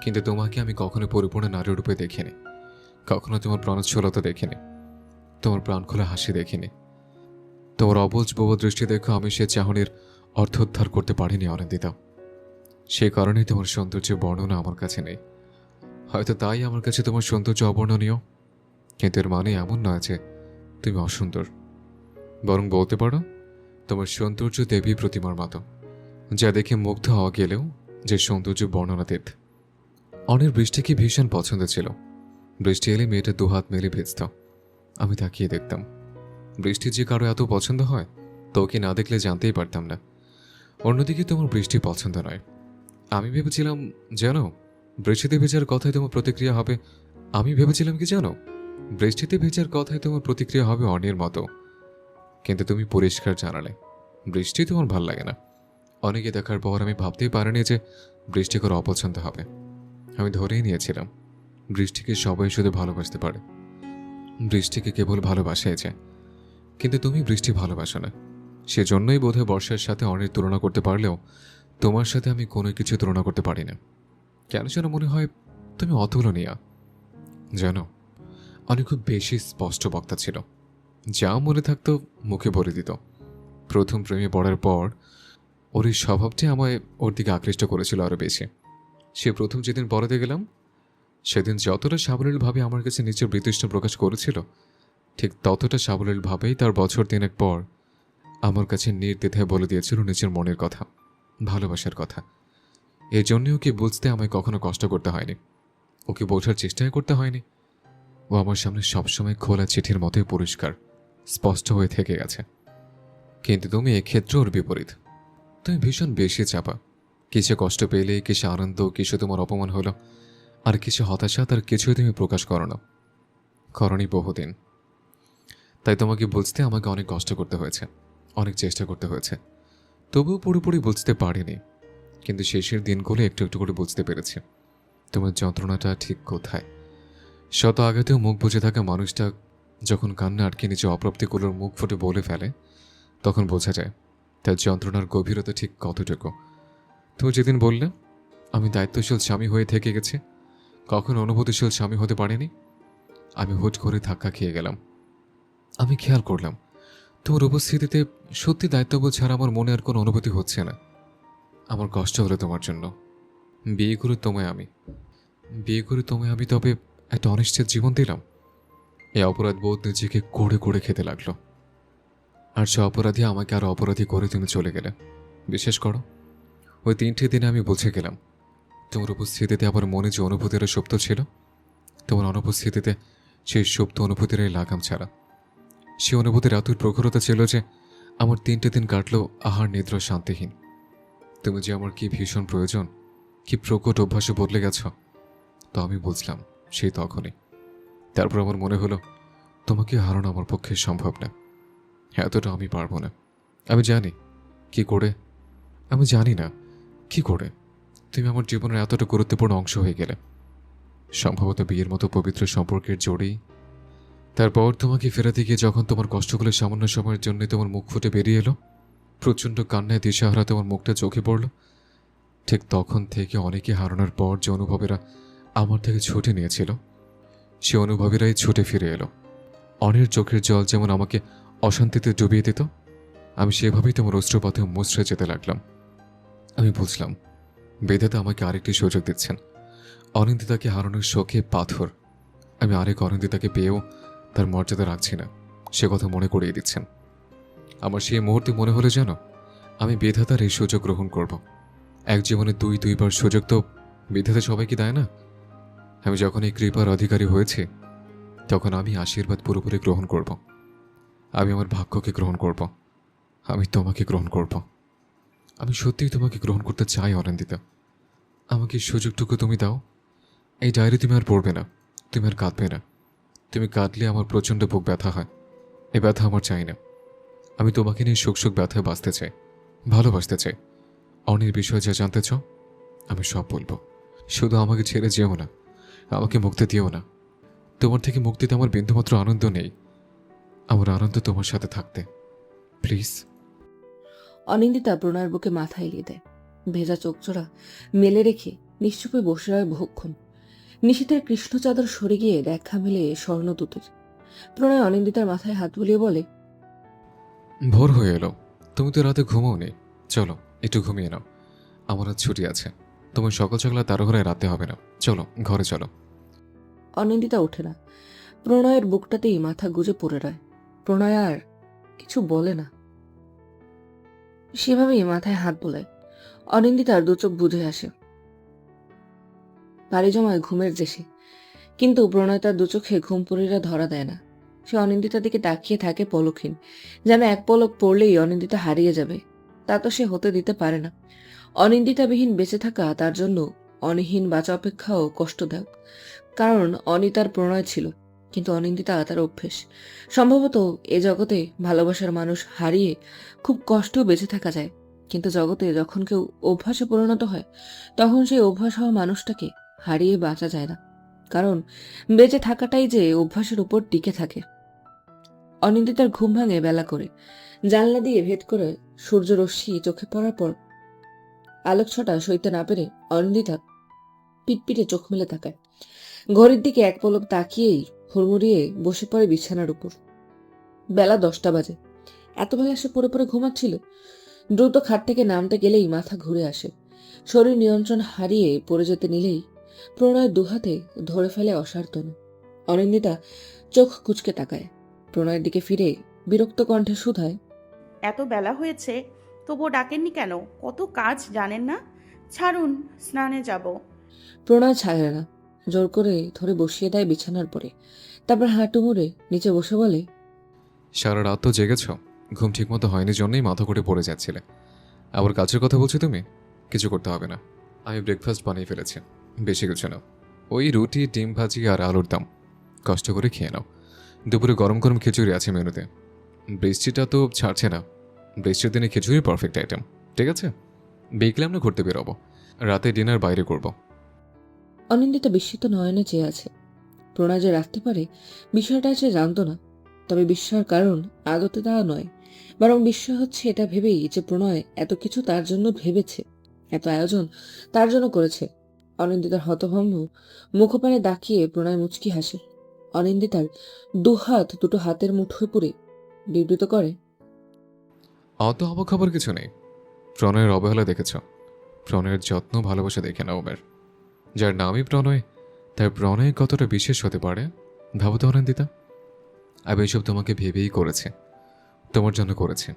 কিন্তু তোমাকে আমি কখনো পরিপূর্ণ নারী রূপে দেখিনি, কখনো তোমার প্রাণোচ্ছলতা দেখিনি, তোমার প্রাণখোলা হাসি দেখিনি। তোমার অবুঝ বোবা দৃষ্টি দেখে আমি সে চাহনির অর্থোদ্ধার করতে পারিনি অনিন্দিতা। সে কারণেই তোমার সৌন্দর্যের বর্ণনা আমার কাছে নেই। হয়তো তাই আমার কাছে তোমার সৌন্দর্য অবর্ণনীয়। কিন্তু এর মানে এমন নয় যে তুমি অসুন্দর। বরং বলতে পারো তোমার সৌন্দর্য দেবী প্রতিমার মতো, যা দেখে মুগ্ধ হওয়া গেলেও যে সৌন্দর্য বর্ণনাতীত। অনির বৃষ্টিকে ভীষণ পছন্দ ছিল। বৃষ্টি এলে মেয়েটা দুহাত মেলে ভেজত। আমি তাকিয়ে দেখতাম। বৃষ্টি যে কারো এত পছন্দ হয় তো ওকে না দেখলে জানতেই পারতাম না। অন্যদিকে তোমার বৃষ্টি পছন্দ নয়। আমি ভেবেছিলাম জানো বৃষ্টিতে ভেজার কথায় তোমার প্রতিক্রিয়া হবে বৃষ্টিতে ভেজার কথায় তোমার প্রতিক্রিয়া হবে অনির মতো। কিন্তু তুমি পরিষ্কার জানালে বৃষ্টি তোমার ভাল লাগে না। অনেকে দেখার পর আমি ভাবতেই পারিনি যে বৃষ্টি করে অপছন্দ হবে। আমি ধরেই নিয়েছিলাম বৃষ্টিকে সবাই শুধু ভালোবাসতে পারে, বৃষ্টিকে কেবল ভালোবাসাই যায়। কিন্তু তুমি বৃষ্টি ভালোবাসো না। সেজন্যই বোধহয় বর্ষার সাথে অনেক তুলনা করতে পারলেও তোমার সাথে আমি কোনো কিছু তুলনা করতে পারি না। কেন যেন মনে হয় তুমি অতুলনীয়। জানো অনেক খুব বেশি স্পষ্ট বক্তা ছিল। যা মনে থাকতো মুখে বলে দিত। প্রথম প্রেমে পড়ার পর ওর এই স্বভাবটি আমায় ওর দিকে আকৃষ্ট করেছিল আরও বেশি। সে প্রথম যেদিন পড়াতে গেলাম সেদিন যতটা সাবলীলভাবে আমার কাছে নিজের বিতৃষ্ণা প্রকাশ করেছিল, ঠিক ততটা সাবলীলভাবেই তার বছর তিনেক পর আমার কাছে নির্দ্বিধায় বলে দিয়েছিল নিজের মনের কথা, ভালোবাসার কথা। এই জন্যে ওকে বুঝতে আমায় কখনো কষ্ট করতে হয়নি, ওকে বোঝার চেষ্টাই করতে হয়নি। ও আমার সামনে সবসময় খোলা চিঠির মতোই পরিষ্কার স্পষ্ট হয়ে থেকে গেছে। কিন্তু তুমি এক্ষেত্রে ওর বিপরীত। তুমি ভীষণ বেশি চাপা। কিছু কষ্ট পেলে, কিছু আনন্দ, কিছু তোমার অপমান হলো, আর কিছু হতাশা, তার কিছুই তুমি প্রকাশ করো না, করনি বহুদিন। তাই তোমাকে বুঝতে আমাকে অনেক কষ্ট করতে হয়েছে, অনেক চেষ্টা করতে হয়েছে। তবুও পুরোপুরি বুঝতে পারিনি। কিন্তু শেষের দিনগুলো একটু একটু করে বুঝতে পেরেছি তোমার যন্ত্রণাটা ঠিক কোথায়। শত আঘাতেও মুখ বুজে থাকা মানুষটা যখন কান্না আটকে নিচে অপ্রাপ্তিগুলোর মুখ ফুটে বলে ফেলে, তখন বোঝা যায় তার যন্ত্রণার গভীরতা ঠিক কতটুকু। তুমি যেদিন বললে আমি দায়িত্বশীল স্বামী হয়ে থেকে গেছি, কখনো অনুভূতিশীল স্বামী হতে পারিনি, আমি হুট করে ধাক্কা খেয়ে গেলাম। আমি খেয়াল করলাম তোমার উপস্থিতিতে সত্যি দায়িত্ববোধ ছাড়া আমার মনে আর কোনো অনুভূতি হচ্ছে না। আমার কষ্ট হলো তোমার জন্য। বিয়ে করে তোমায় আমি তবে একটা অনিশ্চিত জীবন দিলাম। এই অপরাধ বোধ নিজেকে করে করে খেতে লাগলো। আর সে অপরাধী আমাকে আরো অপরাধী করে তুমি চলে গেলে। বিশেষ করো ওই 3টে দিনে আমি বুঝে গেলাম তোমার উপস্থিতিতে আমার মনে যে অনুভূতিরা সুপ্ত ছিল, তোমার অনুপস্থিতিতে সেই সুপ্ত অনুভূতিরাই লাগাম ছাড়া। সে অনুভূতির এতই প্রখরতা ছিল যে আমার 3টে দিন কাটলো আহার নিদ্রা শান্তিহীন। তুমি যে আমার কি ভীষণ প্রয়োজন, কি প্রকট অভ্যাসে বদলে গেছ, তা আমি বুঝলাম সেই তখনই। তারপর আমার মনে হলো তোমাকে হারানো আমার পক্ষে সম্ভব না, এতটা আমি পারবো না। আমি জানি কি করে, আমি জানি না কি করে তুমি আমার জীবনের এতটা গুরুত্বপূর্ণ অংশ হয়ে গেলে, সম্ভবত বিয়ের মতো পবিত্র সম্পর্কের জোরেই। তারপর তোমাকে ফেরাতে গিয়ে যখন তোমার কষ্টগুলো সামান্য সময়ের জন্য তোমার মুখ ফুটে বেরিয়ে এলো, প্রচণ্ড কান্নায় দিশাহারা তোমার মুখটা চোখে পড়ল, ঠিক তখন থেকে অনেকে হারানোর পর যে অনুভবেরা আমার থেকে ছুটে নিয়েছিল, সে অনুভবেরাই ছুটে ফিরে এলো। অনের চোখের জল যেমন আমাকে অশান্তিতে ডুবিয়ে দিত, আমি সেভাবেই তোমার অস্ত্রপথে মুচড়ে যেতে লাগলাম। আমি বুঝলাম বিধাতা আমাকে আরেকটি সুযোগ দিচ্ছেন। অনিন্দিতাকে হারানোর শোকে পাথর আমি আরেক অনিন্দিতাকে পেয়েও তার মর্যাদা রাখছি না, সে কথা মনে করিয়ে দিচ্ছেন। আমার সেই মুহূর্তে মনে হলো যেন আমি বিধাতার এই সুযোগ গ্রহণ করব। এক জীবনে দুইবার সুযোগ তো বিধাতা সবাইকে দেয় না। আমি যখন এই কৃপার অধিকারী হয়েছি, তখন আমি আশীর্বাদ পুরোপুরি গ্রহণ করব। আমি আমার ভাগ্যকে গ্রহণ করব। আমি তোমাকে গ্রহণ করব। আমি সত্যিই তোমাকে গ্রহণ করতে চাই অনিন্দিতা। আমাকে এই সুযোগটুকু তুমি দাও। এই ডায়েরি তুমি আর পড়বে না, তুমি আর কাঁদবে না। তুমি কাঁদলে আমার প্রচণ্ড বুক ব্যথা হয়, এ ব্যথা আমার চাই না। আমি তোমাকে নিয়ে সুখ সুখ ব্যথায় বাঁচতে চাই, ভালোবাসতে চাই। অনির বিষয়ে যা জানতে চাও আমি সব বলবো। শুধু আমাকে ছেড়ে যেও না, আমাকে মুক্তি দিও না। তোমার থেকে মুক্তিতে আমার বিন্দুমাত্র আনন্দ নেই, আমার আনন্দ তোমার সাথে থাকতে, প্লিজ। অনিন্দিতা প্রণয়ের বুকে মাথা এলিয়ে দেয়, ভেজা চোখজোড়া মেলে রেখে নিশ্চুপে বসে রয় বহুক্ষণ। নিশীথের কৃষ্ণ চাদর সরে গিয়ে দেখা মেলে স্বর্ণদূতের। প্রণয় অনিন্দিতার মাথায় হাত বুলিয়ে বলে, ভোর হয়ে এলো, তুমি তো রাতে ঘুমাও নি, চলো একটু ঘুমিয়ে নাও। আমার আজ ছুটি আছে, তোমার সকাল সকাল তাড়াহুড়ায় রাতে হবে না, চলো ঘরে চলো। অনিন্দিতা ওঠে না, প্রণয়ের বুকটাতেই মাথা গুজে পড়ে রয়। প্রণয় আর কিছু বলে না, সেভাবেই মাথায় হাত বোলায়। অনিন্দিতার দু চোখ বুঝে আসে, পাড়ি জমায় ঘুমের দেশে। কিন্তু প্রণয় তার দু চোখে ঘুম পড়িরা ধরা দেয় না। সে অনিন্দিতার দিকে তাকিয়ে থাকে পলকহীন, যেন এক পলক পড়লেই অনিন্দিতা হারিয়ে যাবে। তা তো সে হতে দিতে পারে না। অনিন্দিতাবিহীন বেঁচে থাকা তার জন্য অনিহীন বাঁচা অপেক্ষাও কষ্টদায়ক। কারণ অনিতার প্রণয় ছিল, কিন্তু অনিন্দিতা তার অভ্যেস। সম্ভবত এ জগতে ভালোবাসার মানুষ হারিয়ে খুব কষ্ট বেঁচে থাকা যায়, কিন্তু জগতে যখন কেউ অভ্যাসে পরিণত হয়, তখন সেই অভ্যাস হওয়া মানুষটাকে হারিয়ে বাঁচা যায় না। কারণ বেঁচে থাকাটাই যে অভ্যাসের উপর টিকে থাকে। অনিন্দিতার ঘুম ভাঙে বেলা করে। জানলা দিয়ে ভেদ করে সূর্য রশ্মি চোখে পড়ার পর আলোকছটা সইতে না পেরে অনিন্দিতা পিটপিটে চোখ মেলে তাকায়। ঘড়ির দিকে এক পলক তাকিয়েই হুড়মুড়িয়ে বসে পড়ে বিছানার উপর। বেলা 10টা বাজে। এত বেলা সে পড়ে পড়ে ঘুমাচ্ছিল। দ্রুত খাট থেকে নামতে গেলেই মাথা ঘুরে আসে। শরীর নিয়ন্ত্রণ হারিয়ে পড়ে যেতে নিলেই প্রণয় দুহাতে ধরে ফেলে অসারতনু। অনিন্দিতা চোখ কুচকে তাকায়। প্রণয়ের দিকে ফিরে বিরক্ত কণ্ঠে শুধায়, এত বেলা হয়েছে তবুও ডাকেননি কেন? কত কাজ জানেন না? ছাড়ুন, স্নানে যাব। প্রণয় ছাড়ে না, জোর করে ধরে বসিয়ে দেয় বিছানার পরে। তারপর হাঁটু মুড়ে নিচে বসে বলে, সারা রাত তো জেগেছ, ঘুম ঠিক মতো হয়নি জন্যই মাথা করে পড়ে যাচ্ছিলে। আবার কাজের কথা বলছো তুমি? কিছু করতে হবে না, আমি ব্রেকফাস্ট বানিয়ে ফেলেছি, বেশি কিছু না। ওই রুটি, ডিম ভাজি আর আলুর দম, কষ্ট করে খেয়ে নাও। দুপুরে গরম গরম খিচুড়ি আছে মেনুতে। বৃষ্টিটা তো ছাড়ছে না, বৃষ্টির দিনে খিচুড়ি পারফেক্ট আইটেম। ঠিক আছে, বিকেলে আমরা ঘুরতে বেরোবো, রাতে ডিনার বাইরে করব। অনিন্দিতা বিস্মিত নয়নে চেয়ে আছে। প্রণয় যে রাখতে পারে বিষয়টা সে জানত না। তবে বিস্ময়ের কারণ আদতে তা নয়, বরং বিস্ময় হচ্ছে এটা ভেবেই যে প্রণয় এত কিছু তার জন্য ভেবেছে, এত আয়োজন তার জন্য করেছে। অনিন্দিতার হতভম্ব মুখপানে দাঁকিয়ে প্রণয় মুচকি হাসে। অনিন্দিতার দুহাত দুটো হাতের মুঠোয় পুরে বিবৃত করে, অত অবাক খবর কিছু নেই। প্রণয়ের অবহেলা দেখেছ, প্রণয়ের যত্ন ভালোবাসা দেখে নাও। ওমের যার নামই প্রণয়, তার প্রণয় কতটা বিশেষ হতে পারে ভাবো তো অনিন্দিতা। আমি এসব তোমাকে ভেবেই করেছে, তোমার জন্য করেছে।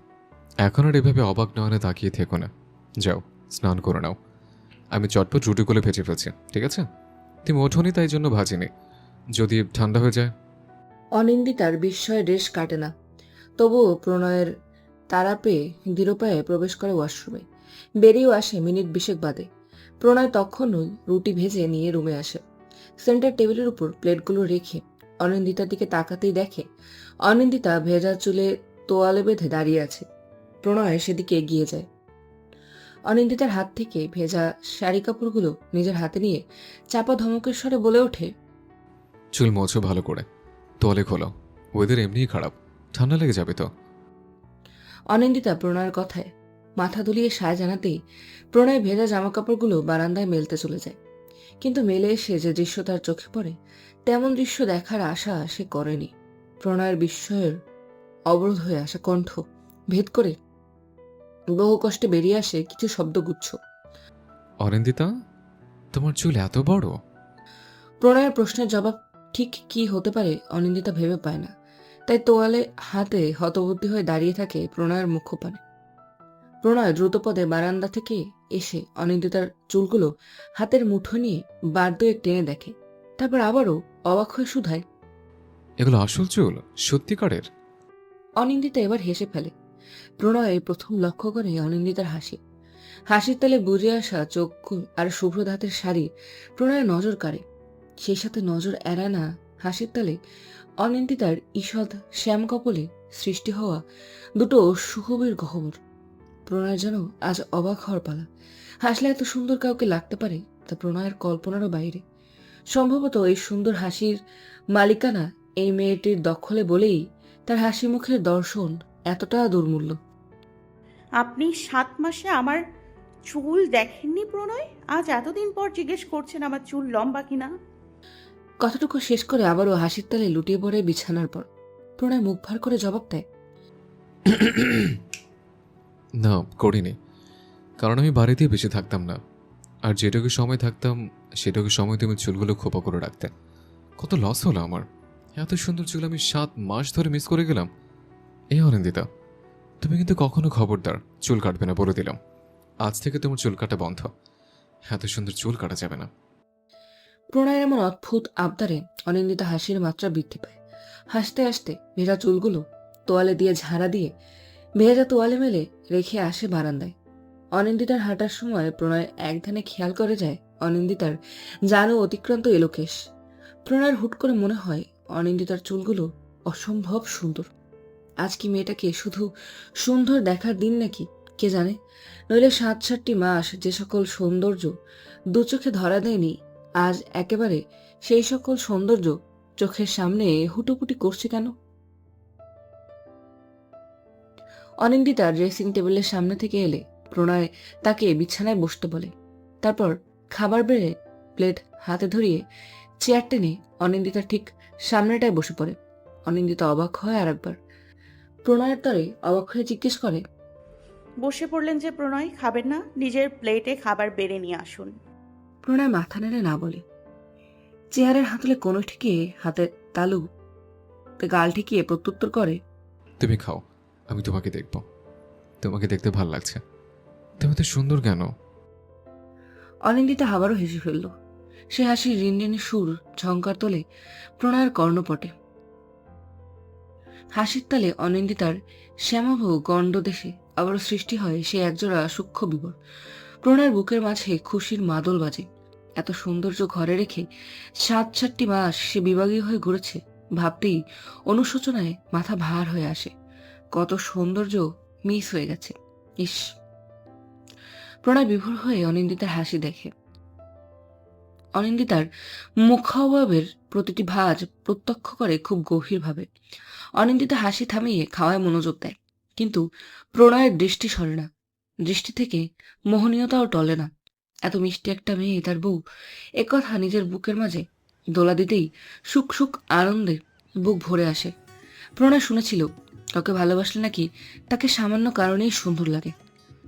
এখন আর এভাবে অবাক নয়নে তাকিয়ে থেকো না, যাও স্নান করে নাও। আমি চটপট রুটিগুলো ভেজে ফেলছি, ঠিক আছে? তুমি ওঠোনি তাই জন্য ভাজিনি, যদি ঠান্ডা হয়ে যায়। অনিন্দিতার বিস্ময়ের রেশ কাটে না। তবুও প্রণয়ের তাড়া পেয়ে দৃঢ়পায়ে প্রবেশ করে ওয়াশরুমে। বেরিয়েও আসে মিনিট 20 বাদে। প্রণয় তখনই রুটি ভেজে নিয়ে রুমে আসে। সেন্টার টেবিলের উপর প্লেটগুলো রেখে অনিন্দিতার দিকে তাকাতেই দেখে অনিন্দিতা ভেজা চুলে তোয়ালে বেঁধে দাঁড়িয়ে আছে। প্রণয় সেদিকে এগিয়ে যায়। অনিন্দিতার হাত থেকে ভেজা শাড়ি কাপড়গুলো নিজের হাতে নিয়ে চাপা ধমকের স্বরে বলে ওঠে, চুল মোছো ভালো করে, তোয়ালে খোলো, ওয়েদার এমনিই খারাপ, ঠান্ডা লেগে যাবে তো। অনিন্দিতা প্রণয়ের কথায় মাথা দুলিয়ে সায় জানাতেই প্রণয় ভেজা জামা কাপড়গুলো বারান্দায় মেলতে চলে যায়। কিন্তু মেলে এসে যে দৃশ্য তার চোখে পড়ে তেমন দৃশ্য দেখার আশা সে করেনি। প্রণয়ের বিস্ময়ের অবরোধ হয়ে আসা কণ্ঠ ভেদ করে বহু কষ্টে বেরিয়ে আসে কিছু শব্দগুচ্ছ। অনিন্দিতা, তোমার চুল এত বড়? প্রণয়ের প্রশ্নের জবাব ঠিক কি হতে পারে অনিন্দিতা ভেবে পায় না, তাই তোয়ালে হাতে হতবুদ্ধি হয়ে দাঁড়িয়ে থাকে প্রণয়ের মুখপানে। প্রণয় দ্রুতপদে বারান্দা থেকে এসে অনিন্দিতার চুলগুলো হাতের মুঠো নিয়ে বার দুয়েক টেনে দেখে, তারপর আবারও অবাক হয়ে শুধায়, এগুলো আসল চুল? সত্যিকারের? অনিন্দিতা এবার হেসে ফেলে। প্রণয় এই প্রথম লক্ষ্য করে অনিন্দিতার হাসি। হাসির তালে বুঝে আসা চক্ষু আর শুভ্র ধাতের শাড়ি প্রণয়ের নজর কাড়ে। সেই সাথে নজর এড়ায় না হাসির তালে অনিন্দিতার ঈষৎ শ্যাম কপলে সৃষ্টি হওয়া দুটো সুগভীর গহ্বর। প্রণয় যেন আজ অবাক হওয়ার পালা। হাসলে এত সুন্দর কাউকে লাগতে পারে তা প্রণয়ের কল্পনারও বাইরে। সম্ভবত এই সুন্দর হাসির মালিকানা এই মেয়েটির দখলে বলেই তার হাসি মুখের দর্শন এতটা দুর্মূল্য। আপনি 7 মাসে আমার চুল দেখেননি প্রণয়? আজ এতদিন পর জিজ্ঞেস করছেন আমার চুল লম্বা কিনা। কথাটুকু শেষ করে আবারও হাসির তালে লুটিয়ে পড়ে বিছানার পর। প্রণয় মুখ ভার করে জবাব দেয়, না, করিনি, কারণ আমি বাড়িতেই বেশি থাকতাম না। আর যেটুকু সময় থাকতাম সেটুকু সময় তুমি চুলগুলো খোপা করে রাখতে। কত লস হলো আমার। এত সুন্দর চুল আমি 7 মাস ধরে মিস করে গেলাম। এই অনিন্দিতা, তুমি কিন্তু কখনো খবরদার চুল কাটবে না বলে দিলাম। আজ থেকে তোমার চুল কাটা বন্ধ। এত সুন্দর চুল কাটা যাবে না। প্রণয়ের এমন অদ্ভুত আবদারে অনিন্দিতা হাসির মাত্রা বৃদ্ধি পায়। হাসতে হাসতে ভেজা চুলগুলো তোয়ালে দিয়ে ঝাড়া দিয়ে ভেজা তোয়ালে মেলে রেখে আসে বারান্দায়। অনিন্দিতার হাঁটার সময় প্রণয় একধানে খেয়াল করে যায় অনিন্দিতার জানু অতিক্রান্ত এলোকেশ। প্রণয়ের হুট করে মনে হয় অনিন্দিতার চুলগুলো অসম্ভব সুন্দর। আজ কি মেয়েটাকে শুধু সুন্দর দেখার দিন নাকি কে জানে, নইলে 7-7টি মাস যে সকল সৌন্দর্য দু চোখে ধরা দেয়নি আজ একেবারে সেই সকল সৌন্দর্য চোখের সামনে হুটোপুটি করছে কেন? অনিন্দিতা ড্রেসিং টেবিলের সামনে থেকে এলে প্রণয় তাকে বিছানায় বসতে বলে। তারপর খাবার বেড়ে প্লেট হাতে ধরিয়ে চেয়ার টেনে অনিন্দিতা ঠিক সামনেটায় বসে পড়ে। অনিন্দিতা অবাক হয় আর একবার। প্রণয়ের তরে অবাক হয়ে জিজ্ঞেস করে, বসে পড়লেন যে প্রণয়, খাবেন না? নিজের প্লেটে খাবার বেড়ে নিয়ে আসুন। প্রণয় মাথা নেড়ে না বলে চেয়ারের হাতলে কোনো ঠেকিয়ে হাতের তালু গাল ঠেকিয়ে প্রত্যুত্তর করে, তুমি খাও, আমি তোমাকে দেখব। তোমাকে দেখতে ভাল লাগছে। তুমি তো সুন্দর কেন? অনিন্দিতা আবারও হেসে ফেলল। সে হাসির রিনরিনে সুর ঝংকার তোলে প্রণয়ের কর্ণপটে। হাসির তালে অনিন্দিতার শ্যামাভ গণ্ডদেশে আবারও সৃষ্টি হয় সে একজোড়া সূক্ষ্ম বিবর। প্রণয়ের বুকের মাঝে খুশির মাদল বাজে। এত সৌন্দর্য ঘরে রেখে 7-7টি মাস সে বিভাগীয় হয়ে ঘুরেছে ভাবতেই অনুশোচনায় মাথা ভার হয়ে আসে। কত সৌন্দর্য মিস হয়ে গেছে। ইস! প্রণয় বিভোর হয়ে অনিন্দিতার হাসি দেখে। অনিন্দিতার মুখাবয়বের প্রতিটি ভাঁজ প্রত্যক্ষ করে খুব গভীরভাবে। অনিন্দিতা হাসি থামিয়ে খাওয়ায় মনোযোগ দেয়, কিন্তু প্রণয়ের দৃষ্টি সরে না। দৃষ্টি থেকে মোহনীয়তাও টলে না। এত মিষ্টি একটা মেয়ে তার বউ, একথা নিজের বুকের মাঝে দোলা দিতেই সুখ সুখ আনন্দে বুক ভরে আসে। প্রণয় শুনেছিল কাউকে ভালোবাসলে নাকি তাকে সামান্য কারণেই সুন্দর লাগে।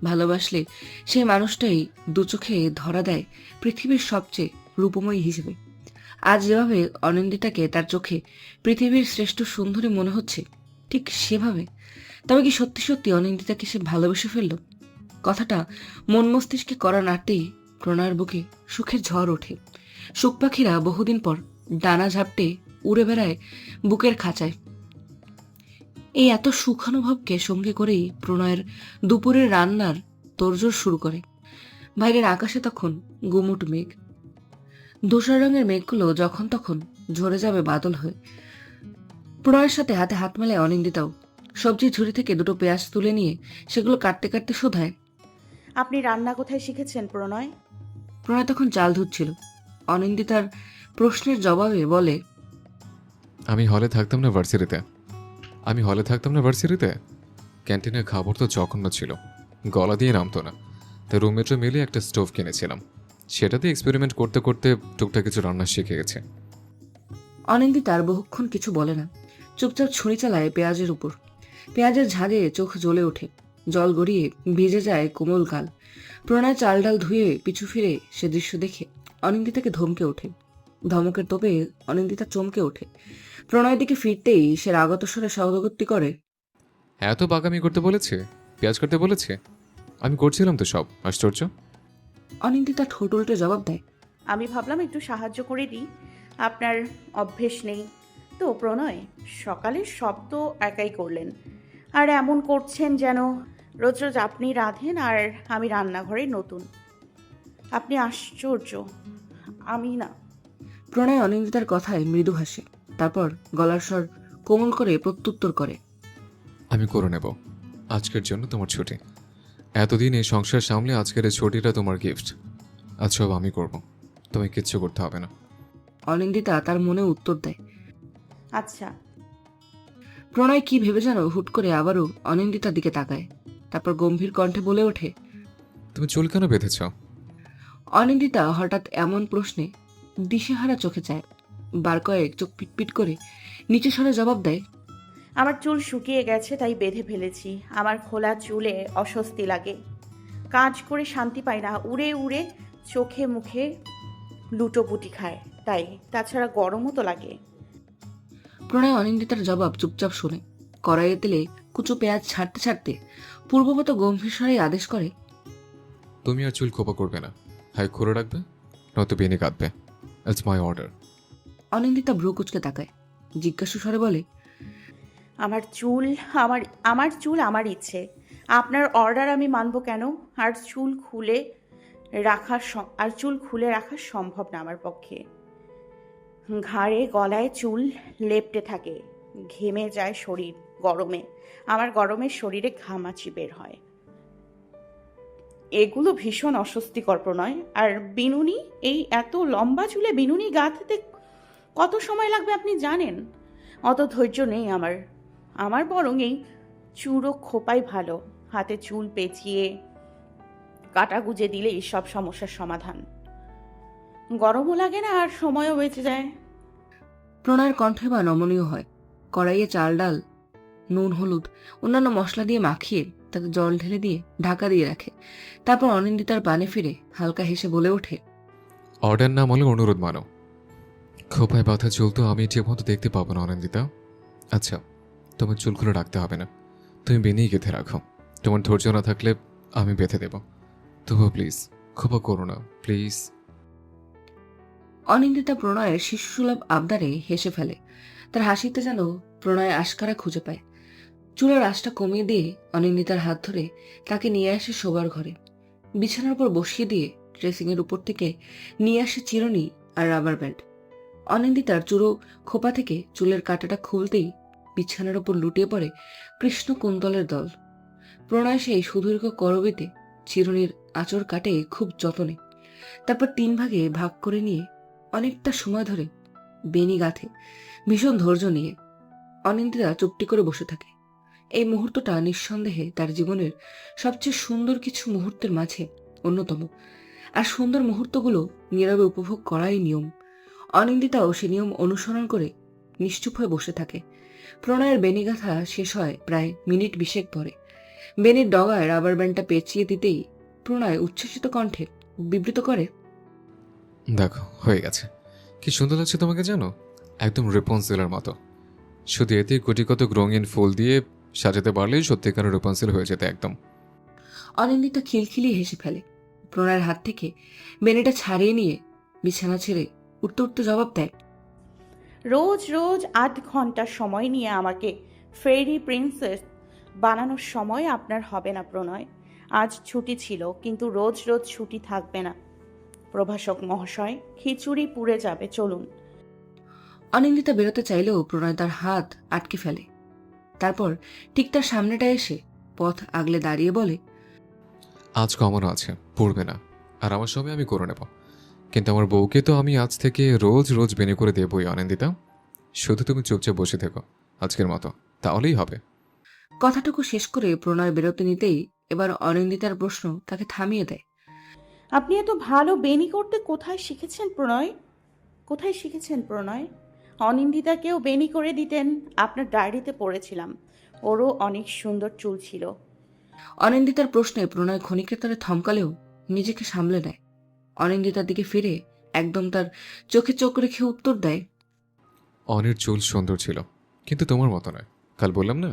ভালোবাসলে সেই মানুষটাই দু চোখে ধরা দেয় পৃথিবীর সবচেয়ে রূপময়ী হিসেবে। আজ যেভাবে অনিন্দিতাকে তার চোখে পৃথিবীর শ্রেষ্ঠ সুন্দরী মনে হচ্ছে, ঠিক সেভাবে তবে কি সত্যি সত্যি অনিন্দিতাকে সে ভালোবেসে ফেলল? কথাটা মন মস্তিষ্কে করা নাড়তেই প্রণয়ের বুকে সুখের ঝড় ওঠে। সুখ পাখিরা বহুদিন পর ডানা ঝাপটে উড়ে বেড়ায় বুকের খাঁচায়। এই এত সুখানুভবকে সঙ্গে করেই প্রণয়ের দুপুরের রান্নার তোড়জোড় শুরু করে। বাইরের আকাশে তখন গুমুট মেঘ। ধূসর রঙের মেঘগুলো যখন তখন ঝরে যাবে বাদল হয়ে। প্রণয়ের সাথে হাতে হাত মেলায় অনিন্দিতাও। সবজির ঝুড়ি থেকে দুটো পেঁয়াজ তুলে নিয়ে সেগুলো কাটতে কাটতে শোধায়। আপনি রান্না কোথায় শিখেছেন প্রণয়? প্রণয় তখন চাল ধুচ্ছিল। অনিন্দিতার প্রশ্নের জবাবে বলে, আমি হলে থাকতাম না ভার্সিটিতে। ক্যান্টিনের খাবার তো জঘন্য ছিল, গলা দিয়ে নামতো না। তাই রুমমেটে মিলে একটা স্টোভ কিনেছিলাম, সেটাতে এক্সপেরিমেন্ট করতে করতে টুকটাক কিছু রান্না শিখে গেছে। অনিন্দিতা আর বহুক্ষণ কিছু বলে না, চুপচাপ ছুরি চালায় পেঁয়াজের উপর। পেঁয়াজের ঝাঁজে চোখ জ্বলে ওঠে, জল গড়িয়ে ভিজে যায় কোমল গাল। প্রণয় চাল ডাল ধুয়ে পিছু ফিরে সে দৃশ্য দেখে অনিন্দিতাকে ধমকে ওঠে। ধমকের তোপে অনিন্দিতা চমকে ওঠে। প্রণয়ের দিকে ফিরতেই সে রাগত স্বরে সহযোগিতা করে, এত বাগামি করতে বলেছে, পেঁয়াজ কাটতে বলেছে, আমি করছিলাম তো সব। আশ্চর্য। অনিন্দিতা ঠোঁট উল্টে জবাব দেয়, আমি ভাবলাম একটু সাহায্য করে দিই, আপনার অভ্যেস নেই তো প্রণয়। সকালে সব তো একাই করলেন, আর এমন করছেন যেন রোজ রোজ আপনি রাঁধেন আর আমি রান্নাঘরে নতুন। আপনি আশ্চর্য, আমি না। প্রণয় অনিন্দিতার কথায় মৃদু হাসে, তারপর গলার স্বর কোমল করে প্রত্যুত্তর করে, আমি করে নেব। আজকের জন্য তোমার ছুটি। এতদিন এই সংসার সামলে আজকের এই ছুটিটা তোমার গিফট। আজ সব আমি করব, তুমি কিচ্ছু করতে হবে না। অনিন্দিতা তার মনে উত্তর দেয়। আচ্ছা। প্রণয় কি ভেবে যেন হুট করে আবারও অনিন্দিতার দিকে তাকায়, তারপর গম্ভীর কণ্ঠে বলে ওঠে, তুমি চুল কেন বেঁধেছ? অনিন্দিতা হঠাৎ এমন প্রশ্নে দিশেহারা চোখে চায়। বার কয়েক চোখ পিটপিট করে নিচে সরে জবাব দেয়, আমার চুল শুকিয়ে গেছে তাই বেঁধে ফেলেছি। আমার খোলা চুলে অস্বস্তি লাগে, কাজ করে শান্তি পাই না, উড়ে উড়ে চোখে মুখে লুটোপুটি খায় তাই। তাছাড়া গরমও তো লাগে। প্রণয় অনিন্দিতার জবাব চুপচাপ শোনে। কড়াইয়ে তেলে কুচো পেঁয়াজ ছাড়তে ছাড়তে পূর্ববত গম্ভীর স্বরে আদেশ করে, তুমি আর চুল খোপা করবে না, হাই খুলে রাখবে, নয়তো বেনি কাটবে। It's my order. অনিন্দিতা ভ্রু কুচকে তাকায়, জিজ্ঞাসু স্বরে বলে, আমার চুল আমার আমার চুল আমার ইচ্ছে, আপনার অর্ডার আমি মানব কেন? আর চুল খুলে রাখা সম্ভব না আমার পক্ষে। ঘাড়ে গলায় চুল লেপ্টে থাকে, ঘেমে যায় শরীর গরমে, আমার গরমের শরীরে ঘামাচি বের হয়। এগুলো ভীষণ অস্বস্তিকর প্রণয়। আর বিনুনি, এই এত লম্বা চুলে বিনুনি গাঁথতে কত সময় লাগবে আপনি জানেন? অত ধৈর্য নেই আমার বরং এই চুড়ো খোপাই ভালো। হাতে চুল পেঁচিয়ে কাটা গুজে দিলেই সব সমস্যার সমাধান। গরমও লাগে না আর সময়ও বেঁচে যায়। প্রণয়ের কণ্ঠে বা নমনীয় হয়। কড়াইয়ে চাল ডাল, নুন হলুদ অন্যান্য মশলা দিয়ে মাখিয়ে তাতে জল ঢেলে দিয়ে ঢাকা দিয়ে রাখে। তারপর অনিন্দিতার পানে ফিরে হালকা হেসে বলে ওঠে, অর্ডার না মানলে অনুরোধ মানো। খোপায় বাঁধা চুল তো আমি ঠিকমতো দেখতে পাবো না অনিন্দিতা। আচ্ছা, তোমার চুলগুলো রাখতে হবে না, তুমি বেনিয়ে গেঁথে রাখো। তোমার ধৈর্য না থাকলে আমি বেঁধে দেব। তবুও প্লিজ খোপা করো না, প্লিজ। অনিন্দিতা প্রণয়ের শিশুসুলভ আবদারে হেসে ফেলে। তার হাসিতে যেন প্রণয় আশকারা খুঁজে পায়। চুলের আঁচটা কমিয়ে দিয়ে অনিন্দিতার হাত ধরে তাকে নিয়ে আসে শোবার ঘরে। বিছানার উপর বসিয়ে দিয়ে ড্রেসিং এর উপর থেকে নিয়ে আসে চিরুনি আর রাবার ব্যান্ড। অনিন্দিতার চুরো খোপা থেকে চুলের কাঁটাটা খুলতেই বিছানার উপর লুটিয়ে পড়ে কৃষ্ণ কুন্তলের দল। প্রণয় সেই সুদীর্ঘ করবিতে চিরুনির আঁচড় কাটে খুব যতনে, তারপর 3 ভাগে ভাগ করে নিয়ে অনেকটা সময় ধরে বেনি গাঁথে ভীষণ ধৈর্য নিয়ে। অনিন্দিতা চুপটি করে বসে থাকে। এই মুহূর্তটা নিঃসন্দেহে তার জীবনের সবচেয়ে সুন্দর কিছু মুহূর্তের মাঝে অন্যতম। আর সুন্দর মুহূর্তগুলো নীরবে উপভোগ করাই নিয়ম। অনিন্দিতাও সে নিয়ম অনুসরণ করে নিশ্চুপ হয়ে বসে থাকে। প্রণয়ের বেনিগাথা শেষ হয় প্রায় মিনিট 20 পরে। বেনির ডগায় রাবার ব্যান্ডটা পেঁচিয়ে দিতেই প্রণয় উচ্ছ্বসিত কণ্ঠে বিবৃত করে, দেখো হয়ে গেছে। কি সুন্দর লাগছে তোমাকে জানো, একদম রেপন্সিলের মতো। শুধু এতে কোটি কত রঙিন ফুল দিয়ে সাজাতে পারলেই সত্যিকারের রেপন্সিল হয়ে যেতে একদম। অনিন্দিতা খিলখিলি হেসে ফেলে। প্রণয়ের হাত থেকে বেনিটা ছাড়িয়ে নিয়ে বিছানা ছেড়ে উঠতে উঠতে জবাব দেয়, রোজ রোজ 8 ঘন্টা সময় নিয়ে আমাকে ফেরি প্রিন্সেস বানানোর সময় আপনার হবে না প্রণয়। আজ ছুটি ছিল, কিন্তু রোজ রোজ ছুটি থাকবে না প্রভাষক মহাশয়। খিচুড়ি পুড়ে যাবে, চলুন। অনিন্দিতা বেরোতে চাইলেও প্রণয় তার হাত আটকে ফেলে। তারপর ঠিক তার সামনেটায় এসে পথ আগলে দাঁড়িয়ে বলে, আজ কমানো আছে, পড়বে না। আর আমার সময় আমি করে নেব। কিন্তু আমার বউকে তো আমি আজ থেকে রোজ রোজ বেনে করে দেবই অনিন্দিতা। শুধু তুমি চুপচাপ বসে থেকো আজকের মতো, তাহলেই হবে। কথাটুকু শেষ করে প্রণয় বেরোতে নিতেই এবার অনিন্দিতার প্রশ্ন তাকে থামিয়ে দেয়। আপনি এত ভালো বেনি করতে কোথায় শিখেছেন প্রণয়? কোথায় শিখেছেন প্রণয়? অনিন্দিতাকেও বেনি করে দিতেন, আপনার ডায়েরিতে পড়েছিলাম। ওরও অনেক সুন্দর চুল ছিল। অনিন্দিতার প্রশ্নে প্রণয় ক্ষণিকের তারে থমকালেও নিজেকে সামলে নেয়। অনিন্দিতার দিকে ফিরে একদম তার চোখে চোখ রেখে উত্তর দেয়, অনির চুল সুন্দর ছিল, কিন্তু তোমার মতো নয়। কাল বললাম না,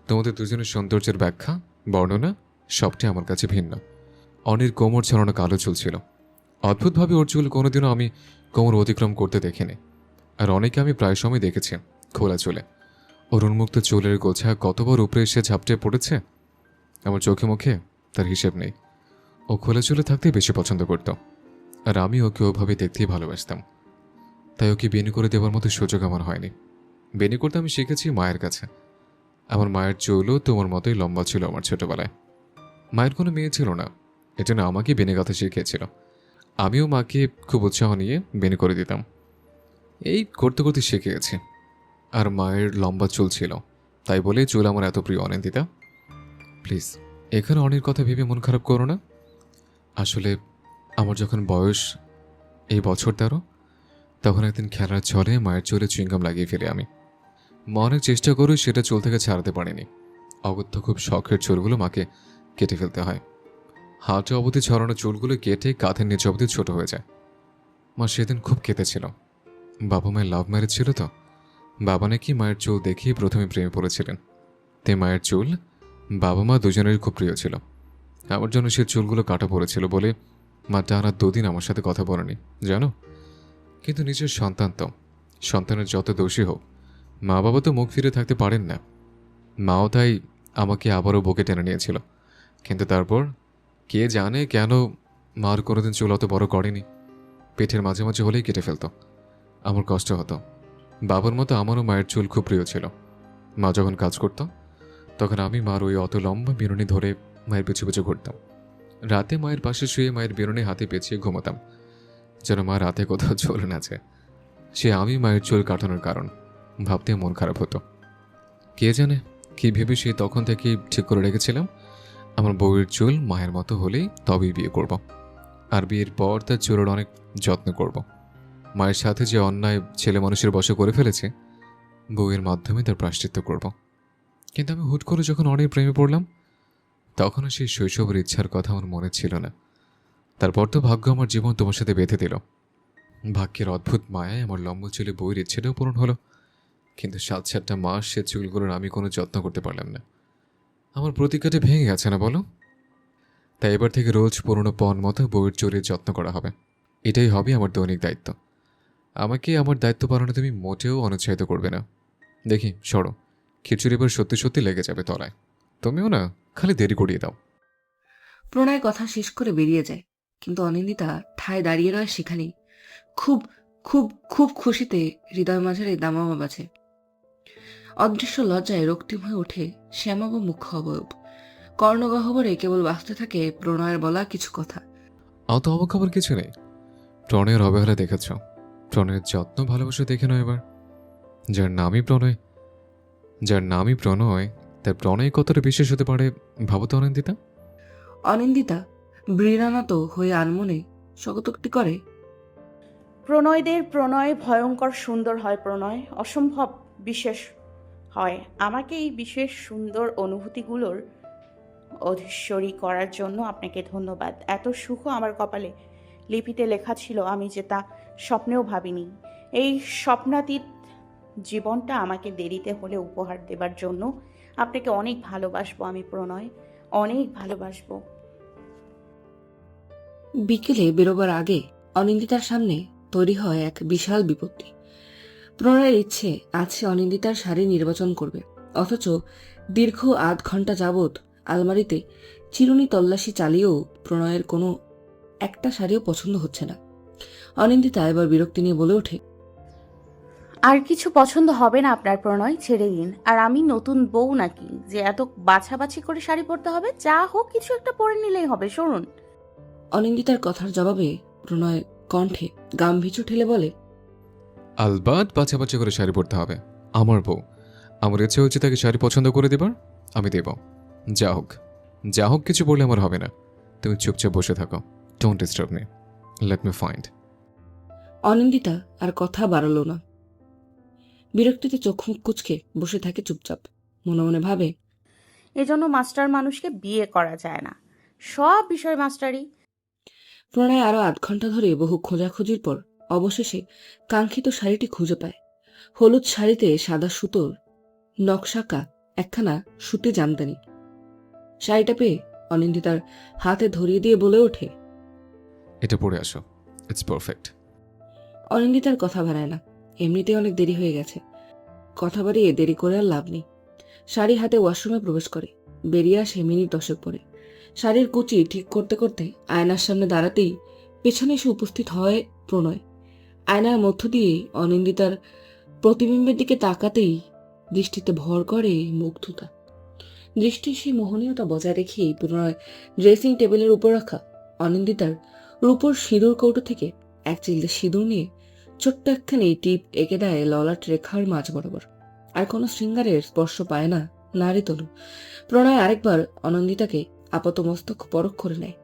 তোমাদের দুজনের সৌন্দর্যের ব্যাখ্যা, বর্ণনা সবটাই আমার কাছে ভিন্ন। অনির কোমর ছড়ানো কালো চুল ছিল। অদ্ভুতভাবে ওর চুল কোনোদিনও আমি কোমর অতিক্রম করতে দেখিনি। আর অনেকে আমি প্রায় সময় দেখেছি খোলা চুলে। ওর উন্মুক্ত চুলের গোছা কতবার উপরে এসে ঝাপটে পড়েছে আমার চোখে মুখে তার হিসেব নেই। ও খোলা চুলে থাকতেই বেশি পছন্দ করত, আর আমি ওকে ওভাবে দেখতেই ভালোবাসতাম। তাই ওকে বেনি করে দেওয়ার মতো সুযোগ আমার হয়নি। বেনি করতে আমি শিখেছি মায়ের কাছে। আমার মায়ের চুলও তোমার মতোই লম্বা ছিল আমার ছোটবেলায়। মায়ের কোনো মেয়ে ছিল না, এজন্য আমাকে বেনি গাঁথা শিখিয়েছিল। আমিও মাকে খুব উৎসাহ নিয়ে বেনি করে দিতাম। এই করতে করতে শিখে গেছি। আর মায়ের লম্বা চুল ছিল, তাই বলে চুল আমার এত প্রিয় অনিন্দিতা। প্লিজ এখানে অনির কথা ভেবে মন খারাপ করো না। আসলে আমার যখন বয়স এই বছর 13, তখন একদিন খেলার ছলে মায়ের চুলে চুইংগাম লাগিয়ে ফেলি আমি। মা অনেক চেষ্টা করে সেটা চুল থেকে ছাড়াতে পারিনি। অগত্য খুব শখের চুলগুলো মাকে কেটে ফেলতে হয়। হাঁটু অবধি ছড়ানো চুলগুলো কেটে কাঁধের নিচে অবধি ছোট হয়ে যায়। মা সেদিন খুব কেঁদেছিল। বাবা মায়ের লাভ ম্যারেজ ছিল তো। বাবা নাকি মায়ের চুল দেখেই প্রথমে প্রেমে পড়েছিলেন। তে মায়ের চুল বাবা মা দুজনেরই খুব প্রিয় ছিল। আমার জন্য সে চুলগুলো কাটা পড়েছিল বলে মা টানা 2 দিন আমার সাথে কথা বলেনি, জানো। কিন্তু নিজের সন্তান তো, সন্তানের যত দোষী হোক, মা বাবা তো মুখ ফিরে থাকতে পারেন না। মাও তাই আমাকে আবারও বুকে টেনে নিয়েছিল। কিন্তু তারপর কে জানে কেন মার কোনোদিন চুল অত বড় করেনি। পেটের মাঝে মাঝে হলেই কেটে ফেলতো। আমার কষ্ট হতো। বাবার মতো আমারও মায়ের চুল খুব প্রিয় ছিল। মা যখন কাজ করত তখন আমি মার ওই অত লম্বা বিনুনি ধরে মায়ের পিছু পিছু ঘুরতাম। রাতে মায়ের পাশে শুয়ে মায়ের বিনুনি হাতে পেঁচিয়ে ঘুমাতাম, যেন মা রাতে কোথাও চুল নাচে। সে আমি মায়ের চুল কাটানোর কারণ ভাবতে মন খারাপ হতো। কে জানে কি ভেবে সে তখন থেকেই ঠিক করে রেখেছিলাম আমার বউয়ের চুল মায়ের মতো হলেই তবেই বিয়ে করব। আর বিয়ের পর তার চুলের অনেক যত্ন করব। মায়ের সাথে যে অন্যায় ছেলে মানুষের বশে করে ফেলেছে, বউয়ের মাধ্যমে তার প্রায়শ্চিত্ত করব। কিন্তু আমি হুট করে যখন অনেক প্রেমে পড়লাম, তখনও সেই শৈশবের ইচ্ছার কথা আমার মনে ছিল না। তারপর তো ভাগ্য আমার জীবন তোমার সাথে বেঁধে দিল। ভাগ্যের অদ্ভুত মায়ায় আমার লম্বা চুলে বউয়ের ইচ্ছেটাও পূরণ হলো। কিন্তু 7-7টা মাস সে চুলগুলোর আমি কোনো যত্ন করতে পারলাম না। আমার প্রতিজ্ঞাটা ভেঙে গেছে না বলো? তাই এবার থেকে রোজ পুরনো পণ মতো বউয়ের চুলের যত্ন করা হবে। এটাই হবে আমার দৈনিক দায়িত্ব। আমাকে আমার দায়িত্ব পালনে তুমি মোটেও অনুৎসাহিত করবে না। দেখি সরো, খিচুড়ি এবার সত্যি সত্যি লেগে যাবে তলায়। তুমিও না খালি দেরি করিয়ে দাও। প্রণয় কথা শেষ করে বেরিয়ে যায়, কিন্তু অনিন্দিতা ঠায় দাঁড়িয়ে রয় সেখানেই। খুব খুব খুব খুশিতে হৃদয় মাঝারে দামামা বাজে। অদৃশ্য লজ্জায় রক্তিম হয়ে ওঠে শ্যামাব মুখ্য অবয়ব। কর্ণগহ্বরে কেবল বাঁচতে থাকে প্রণয়ের বলা কিছু কথা। অত অবাক খবর কিছু নেই। প্রণয়ের অবহেলা দেখেছ, প্রণয়ের যত্ন ভালোবাসা দেখে নাও এবার। যার নামই প্রণয়, তার প্রণয় কতটা বিশেষ হতে পারে ভাবো তো অনিন্দিতা। অনিন্দিতা বীরানত হয়ে আনমনে স্বগতোক্তি করে, প্রণয়দের প্রণয় ভয়ঙ্কর সুন্দর হয়, প্রণয় অসম্ভব বিশেষ হয়। আমাকে এই বিশেষ সুন্দর অনুভূতিগুলোর অধীশ্বরী করার জন্য আপনাকে ধন্যবাদ। এত সুখ আমার কপালে লিপিতে লেখা ছিল, আমি যে তা স্বপ্নেও ভাবিনি। এই স্বপ্নাতীত জীবনটা আমাকে দেরিতে হলে উপহার দেবার জন্য আপনাকে অনেক ভালোবাসবো আমি প্রণয়, অনেক ভালোবাসবো। বিকেলে বেরোবার আগে অনিন্দিতার সামনে তৈরি হয় এক বিশাল বিপত্তি। প্রণয়ের ইচ্ছে আছে অনিন্দিতার শাড়ি নির্বাচন করবে, অথচ দীর্ঘ আধ ঘন্টা যাবৎ আলমারিতে চিরুনি তল্লাশি চালিয়েও প্রণয়ের কোনো একটা শাড়িও পছন্দ হচ্ছে না। অনিন্দিতা এবার বিরক্তি নিয়ে বলে ওঠে, আর কিছু পছন্দ হবে না আপনার প্রণয়, ছেড়ে দিন। আর আমি নতুন বউ নাকি যে এত বাছাবাছি করে শাড়ি পরতে হবে? যা হোক কিছু একটা পরে নিলেই হবে। শুনুন, অনিন্দিতার কথার জবাবে প্রণয় কণ্ঠে গাম্ভীর্য ঠেলে বলে, আলবাত বাছাবাছি করে শাড়ি পরতে হবে। আমার বউ, আমার ইচ্ছে হচ্ছে তাকে শাড়ি পছন্দ করে দেবার, আমি দেব। যা হোক যা হোক, কিছু বললে আমার হবে না। তুমি চুপচাপ বসে থাকো, don't disturb me, let me find. Anindita আর কথা বাড়ালো না। বিরক্তিতে চোখ মুখ কুঁচকে বসে থাকে চুপচাপ। মনে মনে ভাবে, এজন্য মাস্টার মানুষকে বিয়ে করা যায় না, সব বিষয় মাস্টারি। প্রণয় আরো ৮ ঘন্টা ধরে বহু খোঁজাখুঁজির পর অবশেষে কাঙ্ক্ষিত শাড়িটি খুঁজে পায়। হলুদ শাড়িতে সাদা সুতোর নকশাকা একখানা সুতি জামদানি। শাড়িটা পেয়ে অনিন্দিতার হাতে ধরিয়ে দিয়ে বলে ওঠে, এটা পরে আসো, ইটস পারফেক্ট। অনিন্দিতার কথা বাড়ায় না, এমনিতেই অনেক দেরি হয়ে গেছে। কথা বাড়িয়ে দেরি করে আর লাভ নেই। শাড়ি হাতে ওয়াশরুমে প্রবেশ করে, বেরিয়ে আসে মিনিট 10 পরে। শাড়ির কুচি ঠিক করতে করতে আয়নার সামনে দাঁড়াতেই পেছনে এসে উপস্থিত হয় প্রণয়। আয়নার মধ্য দিয়ে অনিন্দিতার প্রতিবিম্বের দিকে তাকাতেই দৃষ্টিতে ভর করে মুগ্ধতা। দৃষ্টির সেই মোহনীয়তা বজায় রেখেই প্রণয় ড্রেসিং টেবিলের উপর রাখা অনিন্দিতার রূপোর সিঁদুর কৌটো থেকে এক চিলতে সিঁদুর নিয়ে ছোট্ট একখানি টিপ এঁকে দেয় ললাট রেখার মাঝ বরাবর। আর কোনো শৃঙ্গারের স্পর্শ পায় না নারী তনু। প্রণয় আরেকবার অনন্দিতাকে আপাত মস্তক পরখ করে নেয়।